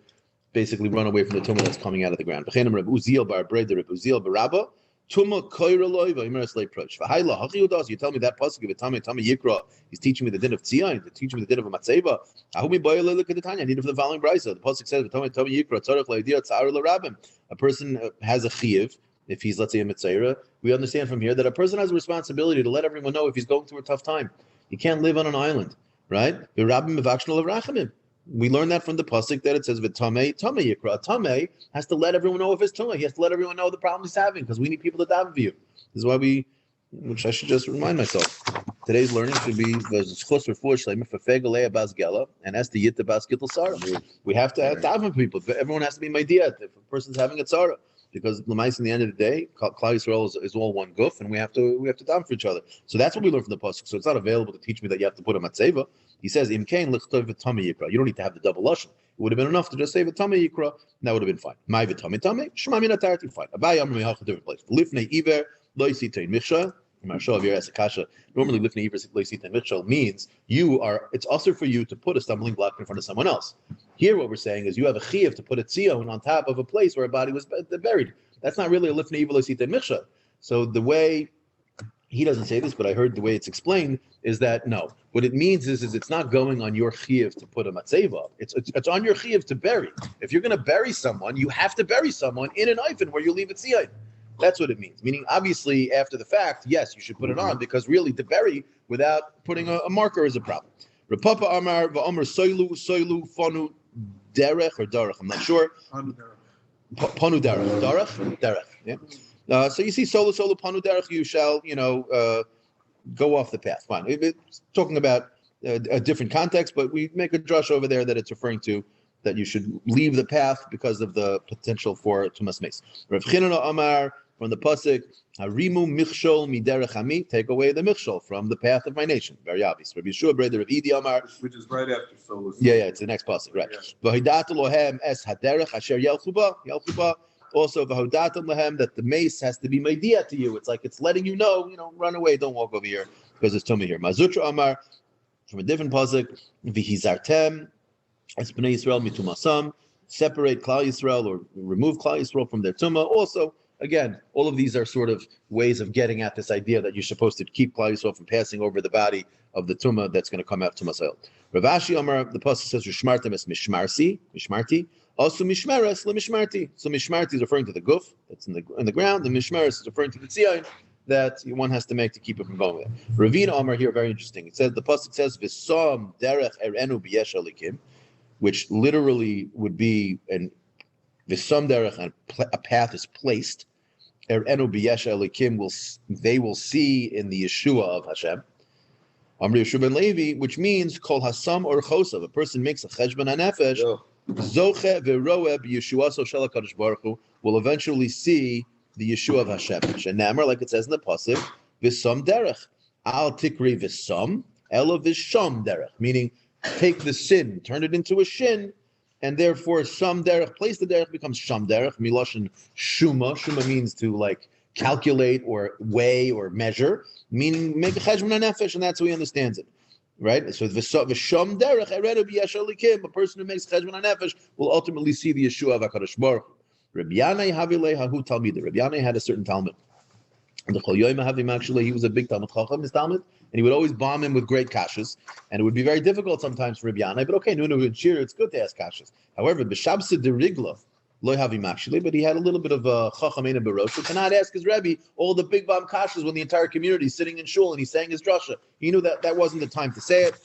A: basically run away from the tuma that's coming out of the ground. V'chenim Reb Uziel bar Breder Reb Uziel barabba. Tuma koiraloi vaymeres loy freish. V'hayla hachiudas. You tell me that pasuk of tame yikra. He's teaching me the din of tzia. He's teaching me the din of a matzeva. Ahumi boyele look at the Tanya. I need it for the following brisa. The pasuk says tame yikra tzarich le'idiyah tzar l'rabim. A person has a chiyuv. If he's, let's say, a mitzayra, we understand from here that a person has a responsibility to let everyone know if he's going through a tough time. You can't live on an island, right? We learn that from the pasuk that it says v'tamei yikra. A tamei has to let everyone know of his tumah. He has to let everyone know the problem he's having because we need people to daven for you. This is why which I should just remind myself. Today's learning should be there's chus for fegaleya bas gela and as to yitta bas gittel sarah. We have to daven for people. Everyone has to be my dia if a person's having a tzara. Because Lamais, in the end of the day, Klal Yisrael is all one guf, and we have to daven for each other. So that's what we learn from the pasuk. So it's not available to teach me that you have to put a matzeva. He says, "Im kain lichtov v'tamei yikra." You don't need to have the double lashon. It would have been enough to just say v'tamei yikra. That would have been fine. My v'tamei shema min atarti fine. Abai amar mehach a different place. Lifnei iver lo yisitein michshel. Normally, lifnei iver lo yisitein michshel means it's also for you to put a stumbling block in front of someone else. Here, what we're saying is you have a chiyuv to put a tzion on top of a place where a body was buried. That's not really a lifnei iver lo yisitein michshel. So the way he doesn't say this, but I heard the way it's explained is that no. What it means is it's not going on your chiyuv to put a matzeva. It's on your chiyuv to bury. If you're going to bury someone, you have to bury someone in an eifin where you leave it tzion. That's what it means. Meaning, obviously, after the fact, yes, you should put it on because really to bury without putting a marker is a problem. Rapapa Amar va'Amar soilu fanu derech or darech. I'm not sure. Panu derech. Yeah. So you see solo panu derech. You shall go off the path. Fine. It's talking about a different context, but we make a drush over there that it's referring to that you should leave the path because of the potential for tumas meis. Rav Chinana Amar from the pasuk, Harimu michshol miderech hami, take away the michshol from the path of my nation. Very obvious. Rabbi Yeshua brother of Idi Amar,
B: which is right after Solus.
A: Yeah, it's the next pasuk, right? V'hidatu lohem es haderech asher yelchuba. Also v'hidatu lohem that the mace has to be meidia to you. It's like it's letting you know, run away, don't walk over here because it's tummy here. Mazutra Amar from a different pasuk, v'hizartem es bnei Yisrael mitumasam, separate Klal Yisrael or remove Klal Yisrael from their tumah. Also. Again, all of these are sort of ways of getting at this idea that you're supposed to keep Klal Yisrael from passing over the body of the tumah that's going to come out to Masel. Rav Ashi Amar, the pasuk says, "Shmartem es mishmarti, also mishmeres lemishmarti." So mishmarti is referring to the guf that's in the ground. The mishmeres is referring to the tzion that one has to make to keep it from going there. Ravina Amar here, very interesting. It says the pasuk says, "V'som derech erenu b'yesh alikim," which literally would be v'som derech, a path is placed. Erenu b'yesh alikim they will see in the Yeshua of Hashem. Amri Yeshua ben Levi, which means kol hasam or chosav. A person makes a cheshbon hanefesh. Zoche v'roeh b'Yeshuaso shel HaKadosh Baruch Hu will eventually see the Yeshua of Hashem. Shenamar, like it says in the pasuk, v'som derech al tikri v'som elo v'sham derech, meaning take the sin, turn it into a shin. And therefore, some derech, place the derech becomes sham derech. Miloshin shuma. Shuma means to calculate or weigh or measure, meaning make a cheshbon hanefesh, and that's how he understands it, right? So v'sham derech eredu b'yesh alikim, a person who makes cheshbon hanefesh will ultimately see the Yeshua of HaKadosh Baruch Hu. Rabbi Yanai havilei hahu talmid. Rabbi Yanai had a certain Talmud. And the Chol Yoyim Havim, actually, he was a big Talmud Chacham, his Talmud, and he would always bomb him with great kashas, and it would be very difficult sometimes for Rabbi Yanai, but okay, Nunu and Shiur, it's good to ask kashas. However, B'Shabsa de Rigla, Lo Havim actually, but he had a little bit of a Chacham Ein Barosh, who cannot ask his Rebbe all the big bomb kashas when the entire community is sitting in shul and he's saying his drasha. He knew that wasn't the time to say it.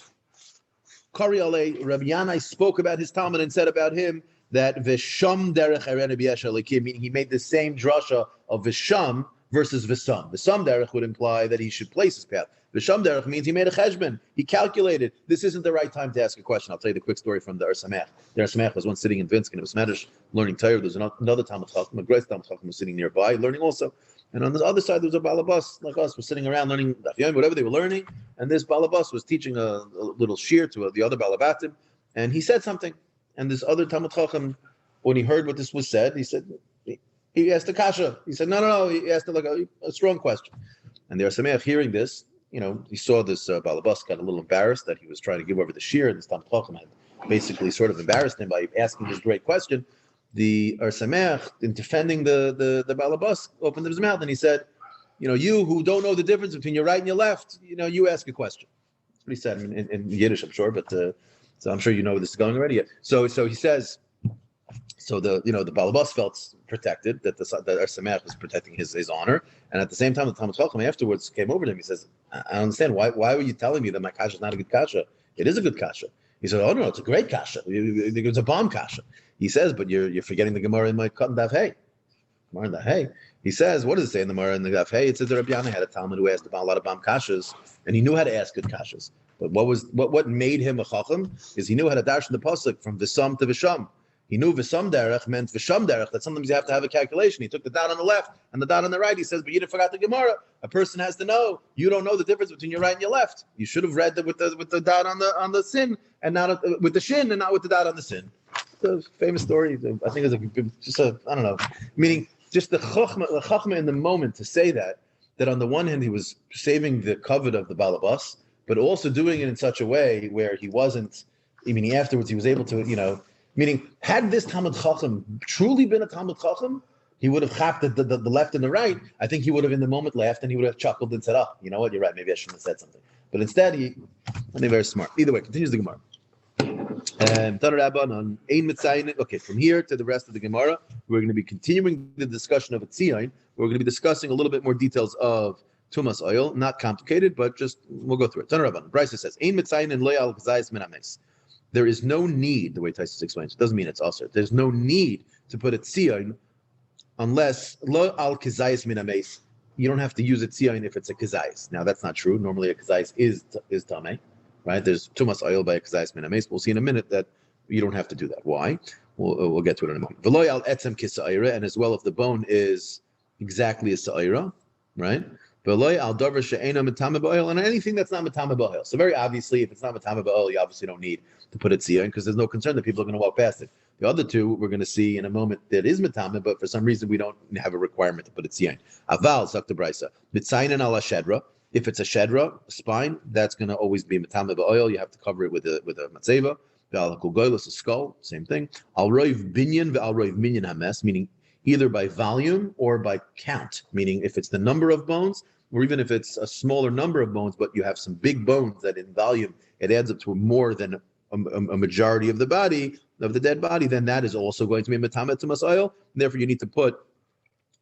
A: Kari Alei, Rabbi Yanai spoke about his Talmud and said about him that V'Sham Derech Erenu B'Yesh Alikim, meaning he made the same drasha of V'Sham versus V'Sam. V'Sam Derech would imply that he should place his path. V'Sham Derech means he made a cheshbon. He calculated. This isn't the right time to ask a question. I'll tell you the quick story from the Samech. The Samech was once sitting in Vinskin. It was Medrash learning Torah. There's another Talmud Chacham, a great Talmud Chacham was sitting nearby, learning also. And on the other side, there was a balabas like us, was sitting around learning Daf Yomi, whatever they were learning. And this balabas was teaching a little shiur to the other balabatim, and he said something. And this other Talmud Chacham, when he heard what this was said, he said, he asked a kasha. He said, no. He asked like a strong question. And the Sameach hearing this, he saw this balabas got a little embarrassed that he was trying to give over the shiur, and this Talmud Chacham had basically sort of embarrassed him by asking this great question. The Sameach, in defending the balabas, opened his mouth and he said, you who don't know the difference between your right and your left, you ask a question. That's what he said in Yiddish, I'm sure, but so I'm sure you know where this is going already. So he says, so the balabas felt protected, that our Sameach was protecting his honor, and at the same time the Talmud Chacham afterwards came over to him. He says, I don't understand, why were you telling me that my kasha is not a good kasha? It is a good kasha. He said, oh no, it's a great kasha. It's a bomb kasha. He says, but you're forgetting the Gemara in Moed Kattan Daf Hey. Gemara in Daf Hey. He says, what does it say in the Gemara in the Daf Hey? It says that Rabbi Yana had a Talmud who asked about a lot of bomb kashas, and he knew how to ask good kashas. But what made him a chacham is he knew how to dash in the pasuk from visam to visham. He knew visam derech meant visham derech, that sometimes you have to have a calculation. He took the dot on the left and the dot on the right. He says, but you didn't forget the Gemara. A person has to know. You don't know the difference between your right and your left. You should have read with the dot on the sin and not with the shin and not with the dot on the sin. It's a famous story. I think it's I don't know, meaning just the chachma in the moment to say that on the one hand he was saving the kavod of the balabas, but also doing it in such a way where he wasn't. Afterwards he was able to, meaning had this Talmud Chacham truly been a Talmud Chacham, he would have chapped the left and the right. I think he would have in the moment laughed and he would have chuckled and said, "Oh, you know what? You're right. Maybe I shouldn't have said something." But instead, I think very smart. Either way, continues the Gemara. Okay, from here to the rest of the Gemara, we're going to be continuing the discussion of a tzion. We're going to be discussing a little bit more details of tumas oil, not complicated, but just we'll go through it. Tanar Rabban, Brisa says, "Ein mitzayin and lo al kazayis min hames." There is no need, the way Taisus explains, it doesn't mean it's also. There's no need to put a tzion unless lo al kazayis min hames. You don't have to use a tzion if it's a kazayis. Now that's not true. Normally a kazayis is tamei. Right? There's tumas oil by kazayis min hames. We'll see in a minute that you don't have to do that. Why? We'll get to it in a moment. V'lo al etzem kisa'ira, and as well if the bone is exactly a sa'ira, right? V'lo al davar she'ena matama ba'oil, and anything that's not matama ba'oil. So very obviously, if it's not matama ba'oil, you obviously don't need to put it tzion because there's no concern that people are going to walk past it. The other two we're going to see in a moment that is matama, but for some reason we don't have a requirement to put it tzion. Aval zakta brisa mitzayin ala shedra. If it's a shedra, a spine, that's going to always be matama ba'oil. You have to cover it with a matzeva. Ve'al kulgolos, a skull, same thing. Al roiv binyan ve'al roiv minyan hames, meaning either by volume or by count, meaning if it's the number of bones, or even if it's a smaller number of bones, but you have some big bones that in volume it adds up to more than a majority of the body, of the dead body, then that is also going to be matama tumas oil. Therefore, you need to put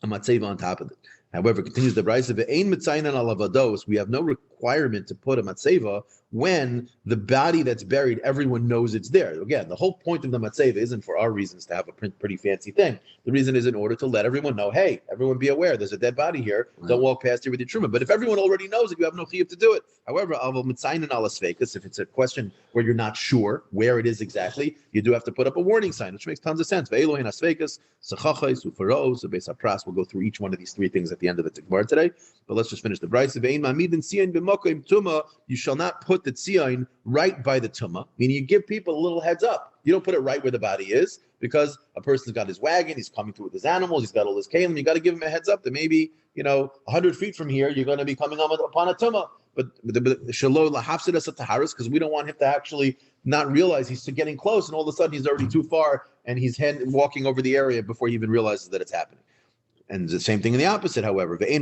A: a matzeva on top of it. However, continues the Brisa, ve'ein mitzayin ala vados. We have no requirement to put a matzeva when the body that's buried, everyone knows it's there. Again, the whole point of the matzeva isn't for our reasons to have a pretty fancy thing. The reason is in order to let everyone know, hey, everyone be aware, there's a dead body here. Don't walk past here with your truma. But if everyone already knows it, you have no chiyuv to do it. However, if it's a question where you're not sure where it is exactly, you do have to put up a warning sign, which makes tons of sense. We'll go through each one of these three things at the end of the Gemara today. But let's just finish the Brisa. You shall not put the tzion right by the tumah, meaning you give people a little heads up. You don't put it right where the body is, because a person's got his wagon, he's coming through with his animals, he's got all his kalim. You got to give him a heads up that maybe 100 feet from here you're going to be coming upon a tumah. But shalom lahafsidas taharis, because we don't want him to actually not realize he's getting close, and all of a sudden he's already too far, and he's walking over the area before he even realizes that it's happening. And the same thing in the opposite, however. You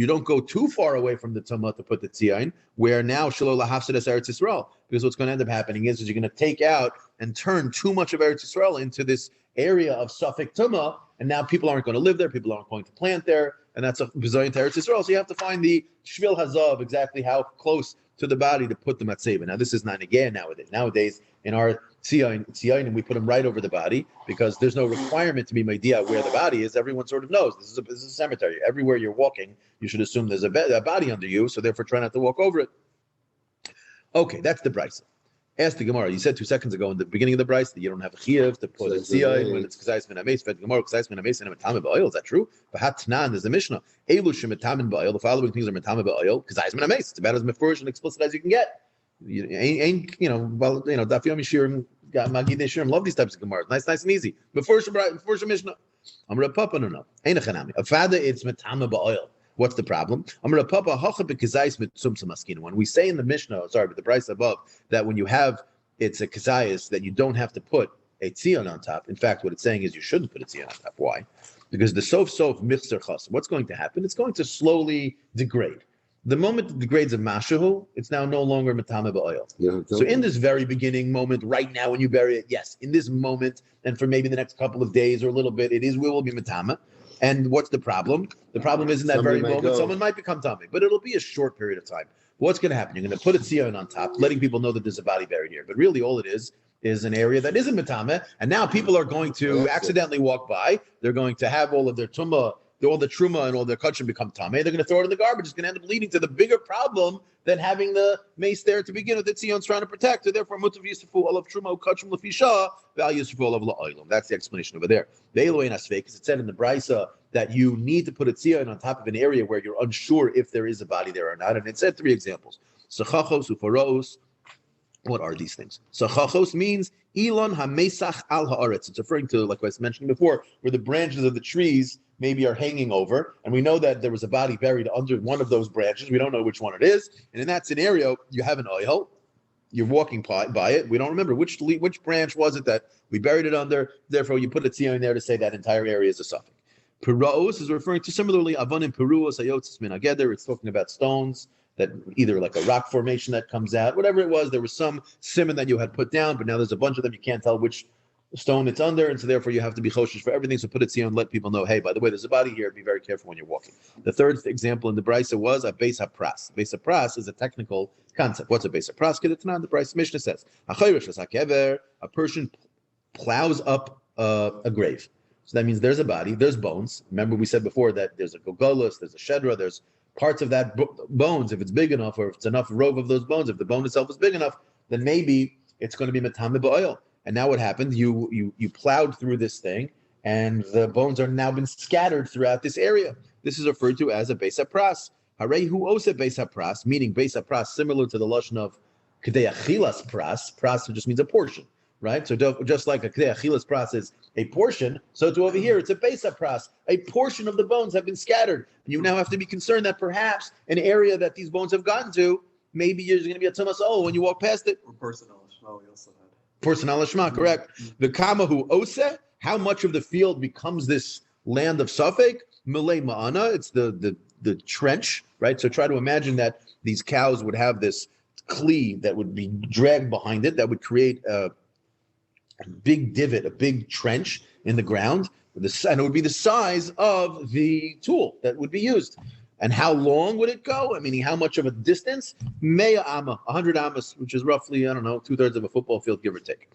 A: don't go too far away from the tumah to put the tzion, where now shalom lahafsidas Eretz Yisrael, because what's going to end up happening is you're going to take out and turn too much of Eretz Yisrael into this area of Suffolk tumah, and now people aren't going to live there, people aren't going to plant there, and that's a bizayon to Eretz Yisrael. So you have to find the shvil hazav, exactly how close to the body to put the matzeva. Now this is not again nowadays. Nowadays in our tzion, we put them right over the body because there's no requirement to be meidia where the body is. Everyone sort of knows this is a cemetery. Everywhere you're walking, you should assume there's a body under you. So therefore, try not to walk over it. Okay, that's the brisa. Ask the Gemara. You said 2 seconds ago in the beginning of the Bryce that you don't have a chiyuv to put a tziyah when it's kazayis min ames. Fed Gemara kazayis min ames and a metame ba'oil. Is that true? B'hatnan, there's a Mishnah. Elu shemetamin ba'oil. The following things are metame ba'oil. Kazayis min ames. It's about as mefurish and explicit as you can get. Daf Yomi Shiur, Magidei Shiur, love these types of Gemaras. Nice and easy. Before Mishnah. I'm Rav Papa, no. Ain't a chanami. A father, it's metame ba'oil. What's the problem? When we say in the Mishnah, but the price above, that when you have it's a kazayis that you don't have to put a tzion on top. In fact, what it's saying is you shouldn't put a tzion on top. Why? Because the sof mixer chas. What's going to happen? It's going to slowly degrade. The moment it degrades a mashahu, it's now no longer metame ba'oil.
B: Yeah,
A: so in this very beginning moment, right now when you bury it, yes, in this moment, and for maybe the next couple of days or a little bit, it will be metame. And what's the problem? The problem is in that very moment, someone might become tummy, but it'll be a short period of time. What's going to happen? You're going to put a tzion on top, letting people know that there's a body buried here. But really, all it is an area that isn't metame, and now people are going to accidentally walk by. They're going to have all of their tumah, all the truma and all their kachim become tame. They're going to throw it in the garbage. It's going to end up leading to the bigger problem than having the mace there to begin with that tzion's trying to protect. So therefore, mutav yisafu all of truma kachim lefisha, value yisafu all of la'olam. That's the explanation over there. The Elohein asvei, because it said in the brisa that you need to put a tzion on top of an area where you're unsure if there is a body there or not. And it said 3 examples. Sechachos, ufaros. What are these things? Sechachos means Elon hamesach al haaretz. It's referring to, like I was mentioning before, where the branches of the trees maybe are hanging over, and we know that there was a body buried under one of those branches. We don't know which one it is. And in that scenario, you have an oil. You're walking by it. We don't remember which branch was it that we buried it under. Therefore, you put a tzion there to say that entire area is a suffix. Piraos is referring to similarly Avanim Piruos Ayotzis Min Ageder. It's talking about stones that either like a rock formation that comes out, whatever it was. There was some simon that you had put down, but now there's a bunch of them. You can't tell which stone it's under, and so therefore you have to be choshesh for everything. So put it and let people know, hey, by the way, there's a body here. Be very careful when you're walking. The third example in the brisa was a beis hapras. Beis hapras is a technical concept. What's a beis hapras? The brisa Mishnah says a person plows up a grave. So that means there's a body, there's bones. Remember we said before that there's a gogolus, there's a shedra, there's parts of that bones. If it's big enough, or if it's enough rove of those bones, if the bone itself is big enough, then maybe it's going to be metame ba'oil. And now what happened? You plowed through this thing, and the bones are now been scattered throughout this area. This is referred to as a beis hapras. Harei hu ose beis hapras, meaning beis hapras, similar to the lashon of kedei achilas pras. Pras just means a portion. Right, so just like a kedei achilas pras is a portion, so to over here it's a beis hapras. A portion of the bones have been scattered, and you now have to be concerned that perhaps an area that these bones have gotten to, maybe there's going to be a tumas when you walk past it.
C: Or personal shema, we also had.
A: Personal shema, correct. The kamahu ose, how much of the field becomes this land of suffix? Milei ma'ana, it's the trench, right? So try to imagine that these cows would have this kli that would be dragged behind it, that would create a big divot, a big trench in the ground, and it would be the size of the tool that would be used. And how long would it go? I mean, how much of a distance? Meya amma, 100 amas, which is roughly, 2/3 of a football field, give or take.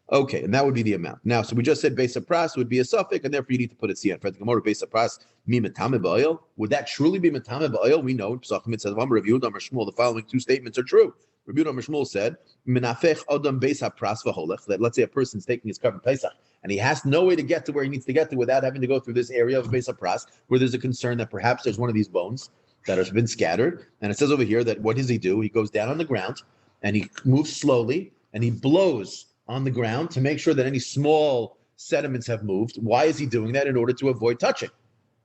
A: Okay, and that would be the amount. Now, so we just said beis hapras would be a suffix, and therefore you need to put a tzion. For the Gemara, beis hapras mi metame ba'oil. Would that truly be metame ba'oil? We know in Pesachim it says, the following 2 statements are true. Rabbi Yehuda Shmuel said, "Menafech adam beis hapras v'holech." That let's say a person's taking his carbon pesach, and he has no way to get to where he needs to get to without having to go through this area of beis hapras, where there's a concern that perhaps there's one of these bones that has been scattered. And it says over here that what does he do? He goes down on the ground, and he moves slowly, and he blows on the ground to make sure that any small sediments have moved. Why is he doing that? In order to avoid touching.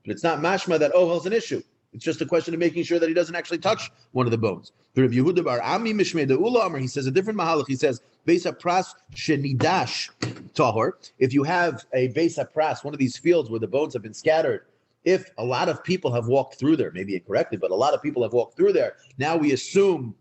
A: But it's not mashma that ohel's an issue. It's just a question of making sure that he doesn't actually touch one of the bones. The Rav Yehuda bar Ami Mishmei de Ula Amar, he says a different mahalach. He says beis hapras shenidash tahor. If you have a beis hapras, one of these fields where the bones have been scattered, if a lot of people have walked through there, maybe incorrectly, but a lot of people have walked through there, now we assume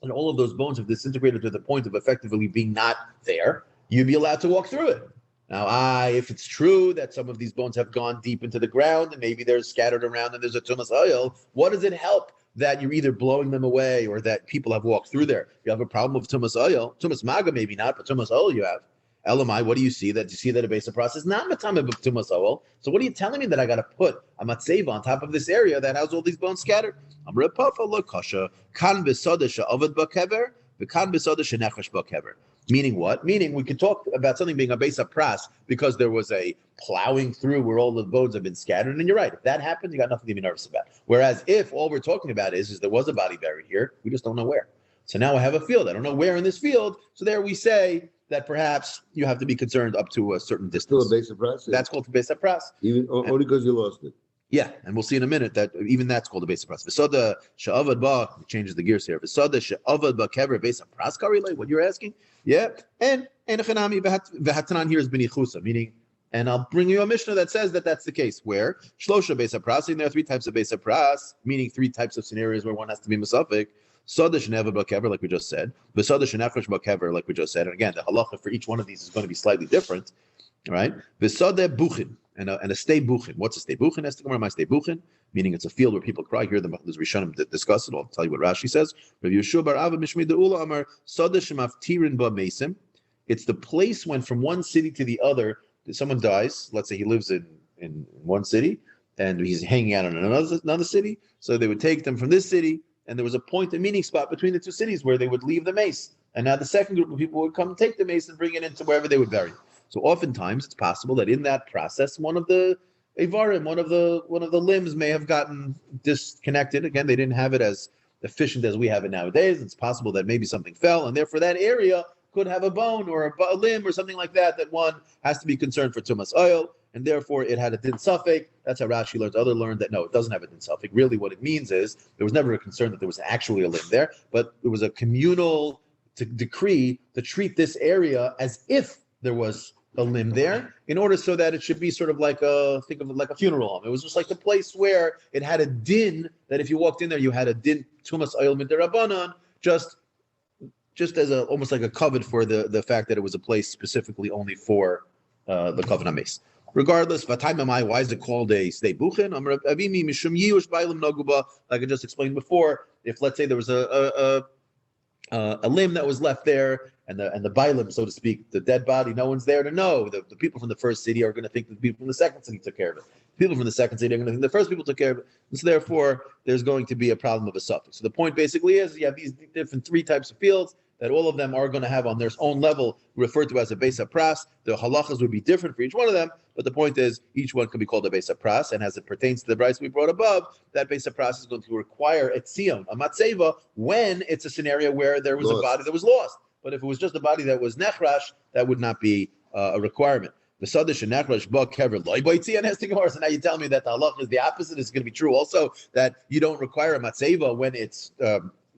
A: and all of those bones have disintegrated to the point of effectively being not there, you'd be allowed to walk through it. Now, if it's true that some of these bones have gone deep into the ground and maybe they're scattered around and there's a tumas oil, what does it help that you're either blowing them away or that people have walked through there? You have a problem with tumas oil. Tumas maga maybe not, but tumas oil you have. Elamai, what do you see? That you see that a beis hapras is not matame of tumas oil. So what are you telling me that I got to put a matzeva on top of this area that has all these bones scattered? Amr papa lo kasha kan besadesha avad bakever V'kan b'soda shenechrash b'kever. Meaning what? Meaning we could talk about something being a base of pras because there was a plowing through where all the bones have been scattered. And you're right. If that happens, you got nothing to be nervous about. Whereas if all we're talking about is there was a body buried here, we just don't know where. So now I have a field. I don't know where in this field. So there we say that perhaps you have to be concerned up to a certain
B: Still
A: distance.
B: a base of pras?
A: That's called the base of pras.
B: Even only because you lost it.
A: Yeah, and we'll see in a minute that even that's called a base of pras. V'soda she'avad ba changes the gears here. V'soda she'avad ba kever base of pras karilei. What you're asking? Yeah, and echanami v'hatanan here is b'nichusa, meaning. And I'll bring you a Mishnah that says that that's the case. Where shlosha base of pras, and there are three types of base of pras, meaning three types of scenarios where one has to be mesafik. Soda she'nevad ba kever, like we just said. V'soda she'nefresh ba kever, like we just said. And again, the halacha for each one of these is going to be slightly different, right? V'soda buchin. And a stay buchin. What's a stay buchin? As the Gemara, my stay buchin, meaning it's a field where people cry. Here, the Rishonim discuss it. I'll tell you what Rashi says. Rav Yeshua bar Ava Mishmei Deula Amar Sada Shemaftirin Ba Mesim. It's the place when from one city to the other, someone dies. Let's say he lives in one city and he's hanging out in another city. So they would take them from this city, and there was a point, a meeting spot between the two cities where they would leave the mace. And now the second group of people would come take the mace and bring it into wherever they would bury it. So oftentimes it's possible that in that process, one of the Avarim, one of the limbs may have gotten disconnected. Again, they didn't have it as efficient as we have it nowadays. It's possible that maybe something fell, and therefore that area could have a bone or a limb or something like that one has to be concerned for tumas oil, and therefore it had a din suffix. That's how Rashi learned. Other learned that no, it doesn't have a din suffix. Really, what it means is there was never a concern that there was actually a limb there, but it was a communal decree to treat this area as if there was a limb there, in order so that it should be sort of like think of it like a funeral home. It was just like the place where it had a din that if you walked in there, you had a din tumas oil midirabanan, just as almost like a covet for the fact that it was a place specifically only for the covenant mace. Regardless, why is it called a stay buchin? Like I just explained before, if let's say there was a limb that was left there, and the bailim, so to speak, the dead body, no one's there to know. The people from the first city are going to think that the people from the second city took care of it. People from the second city are going to think the first people took care of it. And so therefore, there's going to be a problem of a suffix. So the point basically is you have these different three types of fields that all of them are going to have on their own level referred to as a base of pras. The halachas would be different for each one of them, but the point is each one can be called a base of pras, and as it pertains to the brayso we brought above, that base of pras is going to require a tzion, a matzeva, when it's a scenario where there was a body that was lost. But if it was just a body that was nechrash, that would not be a requirement. So now you tell me that the halacha is the opposite. It's going to be true also that you don't require a matzeva when it's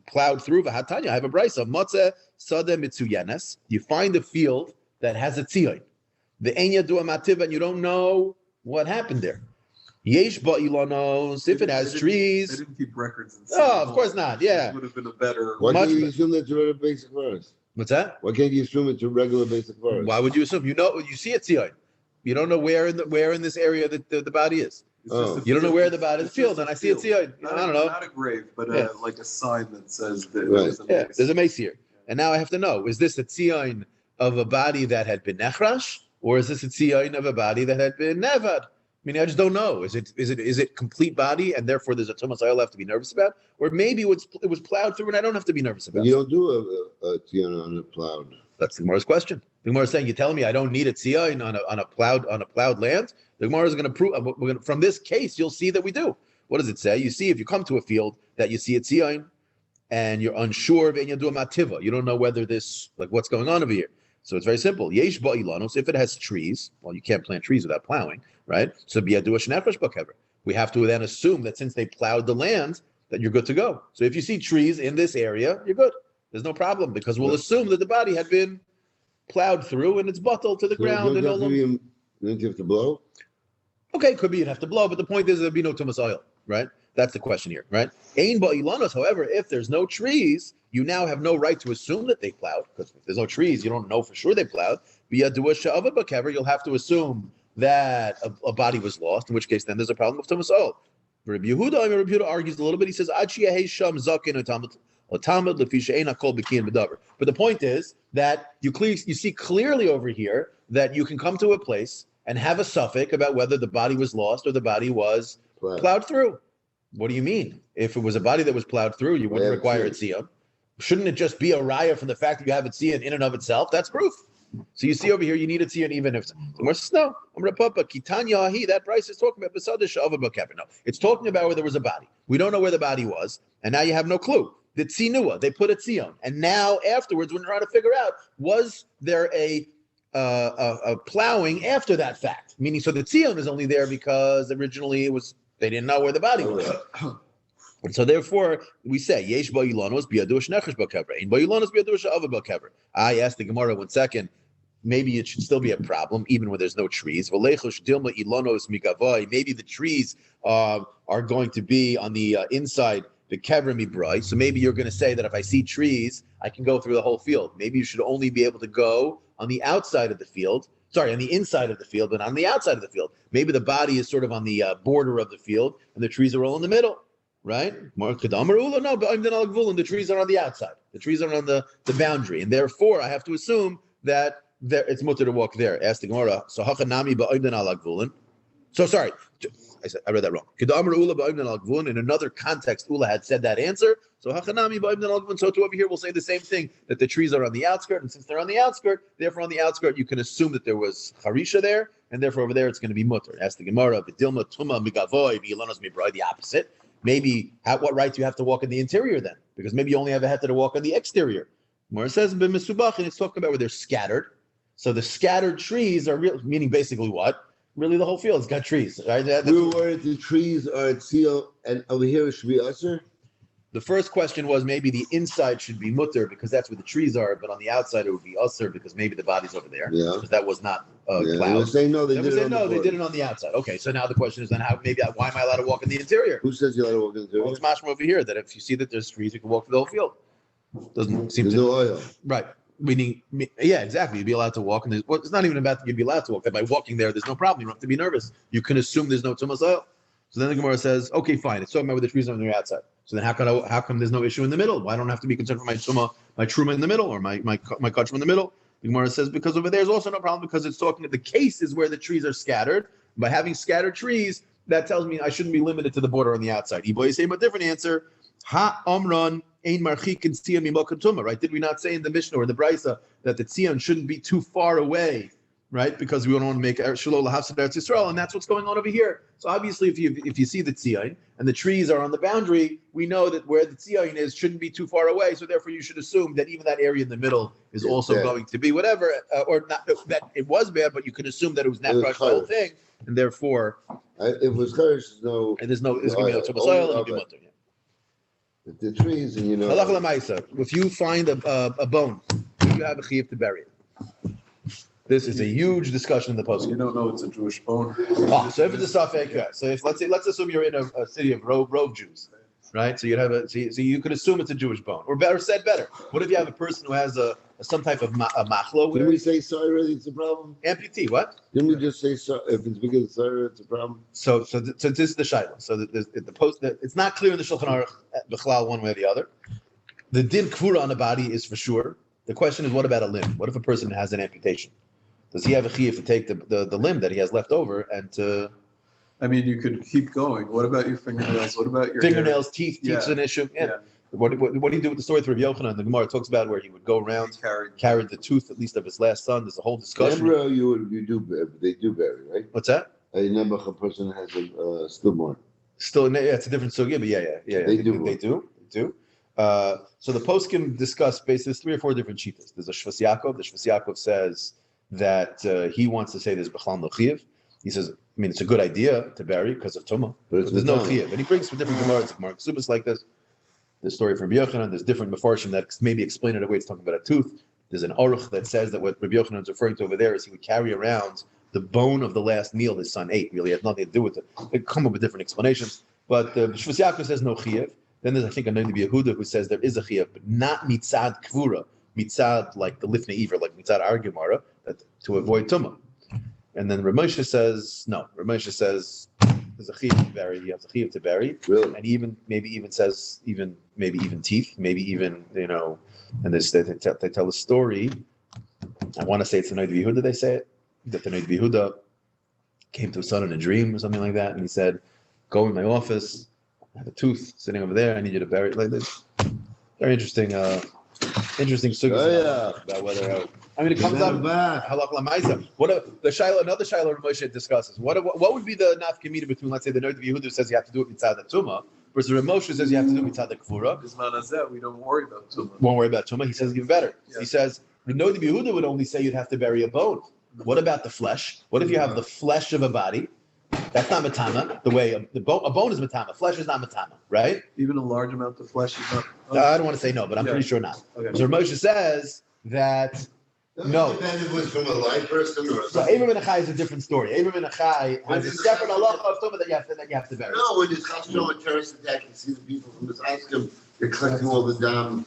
A: plowed through. I have a brayso. Motze sada mitzuyenes. You find a field that has a tzion. The enya do a mativa, and you don't know what happened there. Yesh ba ilanos. If it has trees,
C: they didn't keep records.
A: Oh, of course not. Yeah,
C: it would have been a better.
B: Why can't you assume that you're a basic verse?
A: What's that?
B: Why can't you assume it's a regular basic verse?
A: Why would you assume? You see a tzion. You don't know where in this area that the body is. You don't know where the body is. The field, and I see a tzion. I don't know.
C: Not a grave, but like a sign that says that
A: there's a mace here. And now I have to know: is this a tzion of a body that had been nechrash, or is this a tzion of a body that had been nevad? I mean, I just don't know. Is it complete body, and therefore there's a tumas I'll have to be nervous about, or maybe it was plowed through, and I don't have to be nervous about.
B: You don't do a tzion on a plowed.
A: That's the Gemara's question. The Gemara is saying, "You telling me I don't need a tzion on a plowed land?" The Gemara is going to prove. From this case, you'll see that we do. What does it say? You see, if you come to a field that you see a tzion, and you're unsure of and you do a mativa, you don't know whether this what's going on over here. So it's very simple. Yesh ba ilanos. If it has trees, well, you can't plant trees without plowing, right? So biyadu shnefresh bakever. We have to then assume that since they plowed the land, that you're good to go. So if you see trees in this area, you're good. There's no problem because we'll assume that the body had been plowed through and it's bottled to the ground.
B: Don't you have to blow?
A: Okay, could be you'd have to blow, but the point is there'd be no tumas oil, right? That's the question here, right? Ein ba ilanos. However, if there's no trees, you now have no right to assume that they plowed, because if there's no trees, you don't know for sure they plowed. You'll have to assume that a body was lost, in which case then there's a problem with tumas oil. Rabbi Yehuda argues a little bit. He says, but the point is that you see clearly over here that you can come to a place and have a suffix about whether the body was lost or the body was plowed through. What do you mean? If it was a body that was plowed through, you wouldn't require a tzion. shouldn't it just be a raya from the fact that you have a tzion in and of itself? That's proof. So you see over here, you need a tzion even if Gemara says, no, I'm going to put Kitanya Ahi, that price is talking about Besada Shava Bakever. No, it's talking about where there was a body. We don't know where the body was, and now you have no clue. The tzinua, they put a tzion. And now afterwards, when you're trying to figure out, was there a plowing after that fact? Meaning, so the tzion is only there because originally they didn't know where the body was. And so therefore, we say, Yesh ba ilanos biadush nechesh bakever. Ein ba ilanos biadush ava bakever. I asked the Gemara 1 second, maybe it should still be a problem, even when there's no trees. Maybe the trees are going to be on the inside, the kever mibrai. So maybe you're going to say that if I see trees, I can go through the whole field. Maybe you should only be able to go on the outside of the field. Sorry, on the inside of the field, but on the outside of the field. Maybe the body is sort of on the border of the field, and the trees are all in the middle, right? No, but the trees are on the outside. The trees are on the boundary, and therefore I have to assume that it's mutter to walk there. Ask the Gemara. So hachanami ba'oimden al agvulin. So sorry, I read that wrong. In another context, Ula had said that answer. So hachanami ba'oimden al agvulin. So too over here, we'll say the same thing, that the trees are on the outskirt, and since they're on the outskirt, therefore on the outskirt, you can assume that there was harisha there, and therefore over there it's going to be mutter. Ask the Gemara. V'dilma tuma migavoy v'yilanos mibrai. The opposite. Maybe what right do you have to walk in the interior then? Because maybe you only have a heter to walk on the exterior. Gemara says b'misubach, and it's talking about where they're scattered. So the scattered trees are real, meaning basically what? Really, the whole field's got trees, right?
B: Where the trees are tzil, and over here it should be usher.
A: The first question was maybe the inside should be mutter because that's where the trees are, but on the outside it would be usher because maybe the body's over there.
B: Yeah.
A: Because that was not
B: They
A: plowed.
B: were saying no, they
A: Then
B: did
A: we
B: it
A: said
B: on
A: no,
B: the
A: they did it on the outside. Okay, so now the question is then why am I allowed to walk in the interior?
B: Who says you're allowed to walk in the
A: Well,
B: interior?
A: it's mashma over here that if you see that there's trees, you can walk through the whole field. Doesn't seem
B: There's
A: to
B: no oil.
A: right. Meaning, yeah, exactly. You'd be allowed to walk, and it's not even about you'd be allowed to walk. That by walking there, there's no problem. You don't have to be nervous. You can assume there's no tumas oil. So then the Gemara says, okay, fine. It's talking about where the trees are on the outside. So then how come there's no issue in the middle? Why don't I have to be concerned for my truma in the middle, or my kachma in the middle? The Gemara says because over there is also no problem because it's talking the case is where the trees are scattered. By having scattered trees, that tells me I shouldn't be limited to the border on the outside. Iboy say a different answer. Ha omron. Ein marchik and tzion mimokam tuma, right? Did we not say in the Mishnah or the Brisa that the tzion shouldn't be too far away, right? Because we don't want to make shalol lahafsed Eretz Yisrael, and that's what's going on over here. So obviously, if you see the tzion and the trees are on the boundary, we know that where the tzion is shouldn't be too far away. So therefore, you should assume that even that area in the middle is also going to be whatever, or not that it was bad, but you can assume that it was not crushed the whole thing, and therefore,
B: If it was cherish, there's going
A: to be no tumas oil and be mutter.
B: If the trees and
A: Halacha l'maisa. If you find a bone, you have a chiyuv to bury it. This is a huge discussion in the post.
C: You don't know it's a Jewish bone.
A: So if it's a safek, so if let's assume you're in a city of Rove Jews, right? So you'd have so you could assume it's a Jewish bone, or better. What if you have a person who has some type of machlo?
B: Didn't we say sorry already? It's a problem.
A: Amputee, what?
B: Didn't we just say sorry? If it's bigger than sorry, it's a problem.
A: So this is the shaila. So the post it's not clear in the Shulchan Aruch b'chlal one way or the other. The din kvura on the body is for sure. The question is, what about a limb? What if a person has an amputation? Does he have a chiyuv to take the limb that he has left over and to?
C: I mean, you could keep going. What about your fingernails? What about your
A: fingernails,
C: hair?
A: teeth? Teeth's an issue. Yeah. What do you do with the story of Rabbi Yochanan? The Gemara talks about where he would go around, carried the tooth, at least of his last son. There's a whole discussion.
B: Embryo, they do bury, right?
A: What's that?
B: I remember a person has a stillborn.
A: Still, yeah, it's a different sugya, but yeah.
B: They do.
A: So the poskim discuss basically 3 or 4 different shitas. There's a Shvas Yaakov. The Shvas Yaakov says that he wants to say there's b'chal no chiyuv. He says, I mean, it's a good idea to bury because of tumah, but there's no chiyuv. And he brings from different gemaras, Mark Subas like this. The story from Rabbi Yochanan, there's different mefarshim that maybe explain it away. It's talking about a tooth. There's an aruch that says that what Rabbi Yochanan is referring to over there is he would carry around the bone of the last meal his son ate. Really had nothing to do with it. They come up with different explanations. But Shvus Yaakov says no chiyuv. Then there's, I think, a Navi Yehuda who says there is a chiyuv, but not mitzad kvura. Mitzad like the lifnei iver, like mitzad our Gemara, that to avoid tumah. And then Ramosha says no. Ramosha says there's a chiyuv to bury. You have a chiyuv to bury.
B: Really?
A: And even says maybe even teeth, maybe even And they tell a story. I want to say it's the Navi Yehuda. They say it that the Navi Yehuda came to his son in a dream or something like that, and he said, "Go in my office. I have a tooth sitting over there. I need you to bury it like this." Very interesting. Interesting suggestion about whether. I mean, it comes up. Halach lamaisa. Another shiloh Moshe discusses. What would be the nafkamina between, let's say, the Moed Yehuda says you have to do it mitzad the tumah, versus Moshe says you have to do it mitzad the kfura.
C: Bisman hazeh, we don't worry about tumah.
A: Won't worry about tumah. He says even better.
C: Yeah.
A: He says the Moed Yehuda would only say you'd have to bury a bone. What about the flesh? What if you have the flesh of a body? That's not matama. The way a bone is matama. Flesh is not matama, right?
C: Even a large amount of flesh is not.
A: I don't want to say no, but I'm pretty sure not.
C: Okay.
A: So Moshe says that no.
B: Depends if it was from a live person or
A: So Abram and Achai is a different story. Abram and Achai has a separate halacha of tumah that you have to bury.
B: No, when it's Chashon a terrorist attack, you see the people from this Askim, they're collecting all the dam.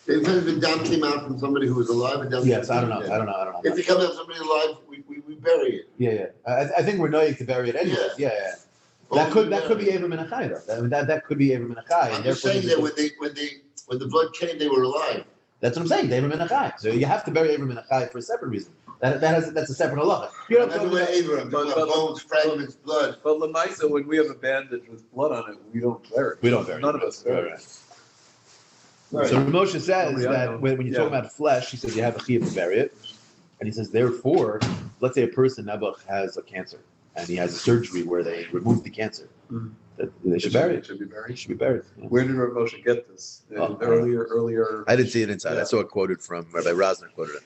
B: If the dam came out from somebody who was alive, and
A: Yes, I don't know.
B: If it comes out somebody alive, we bury it.
A: Yeah. I think we're knowing to bury it anyways. Yeah. That could be Abram and Achai though. I mean, that could be Abram and Achai.
B: I'm just saying that when the blood came, they were alive.
A: That's what I'm saying. Abram and Achai. So you have to bury Abram and Achai for a separate reason. That's a separate halacha. You're not talking about
B: Abram, bones, fragments, blood.
C: But lamaisa, when we have a bandage with blood on it, we don't bury it.
A: We don't bury.
C: None of us bury it.
A: Right. So Moshe says that when you talk about flesh, he says you have a chiyuv to bury it, and he says therefore, let's say a person Nebuch has a cancer and he has a surgery where they remove the cancer, that they should bury it.
C: Should be buried.
A: It should be buried. Yeah.
C: Where did Rav Moshe get this? Earlier.
A: I didn't see it inside.
C: Yeah.
A: I saw it quoted from Rabbi Rosner quoted it.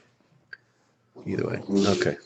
A: Either way, okay.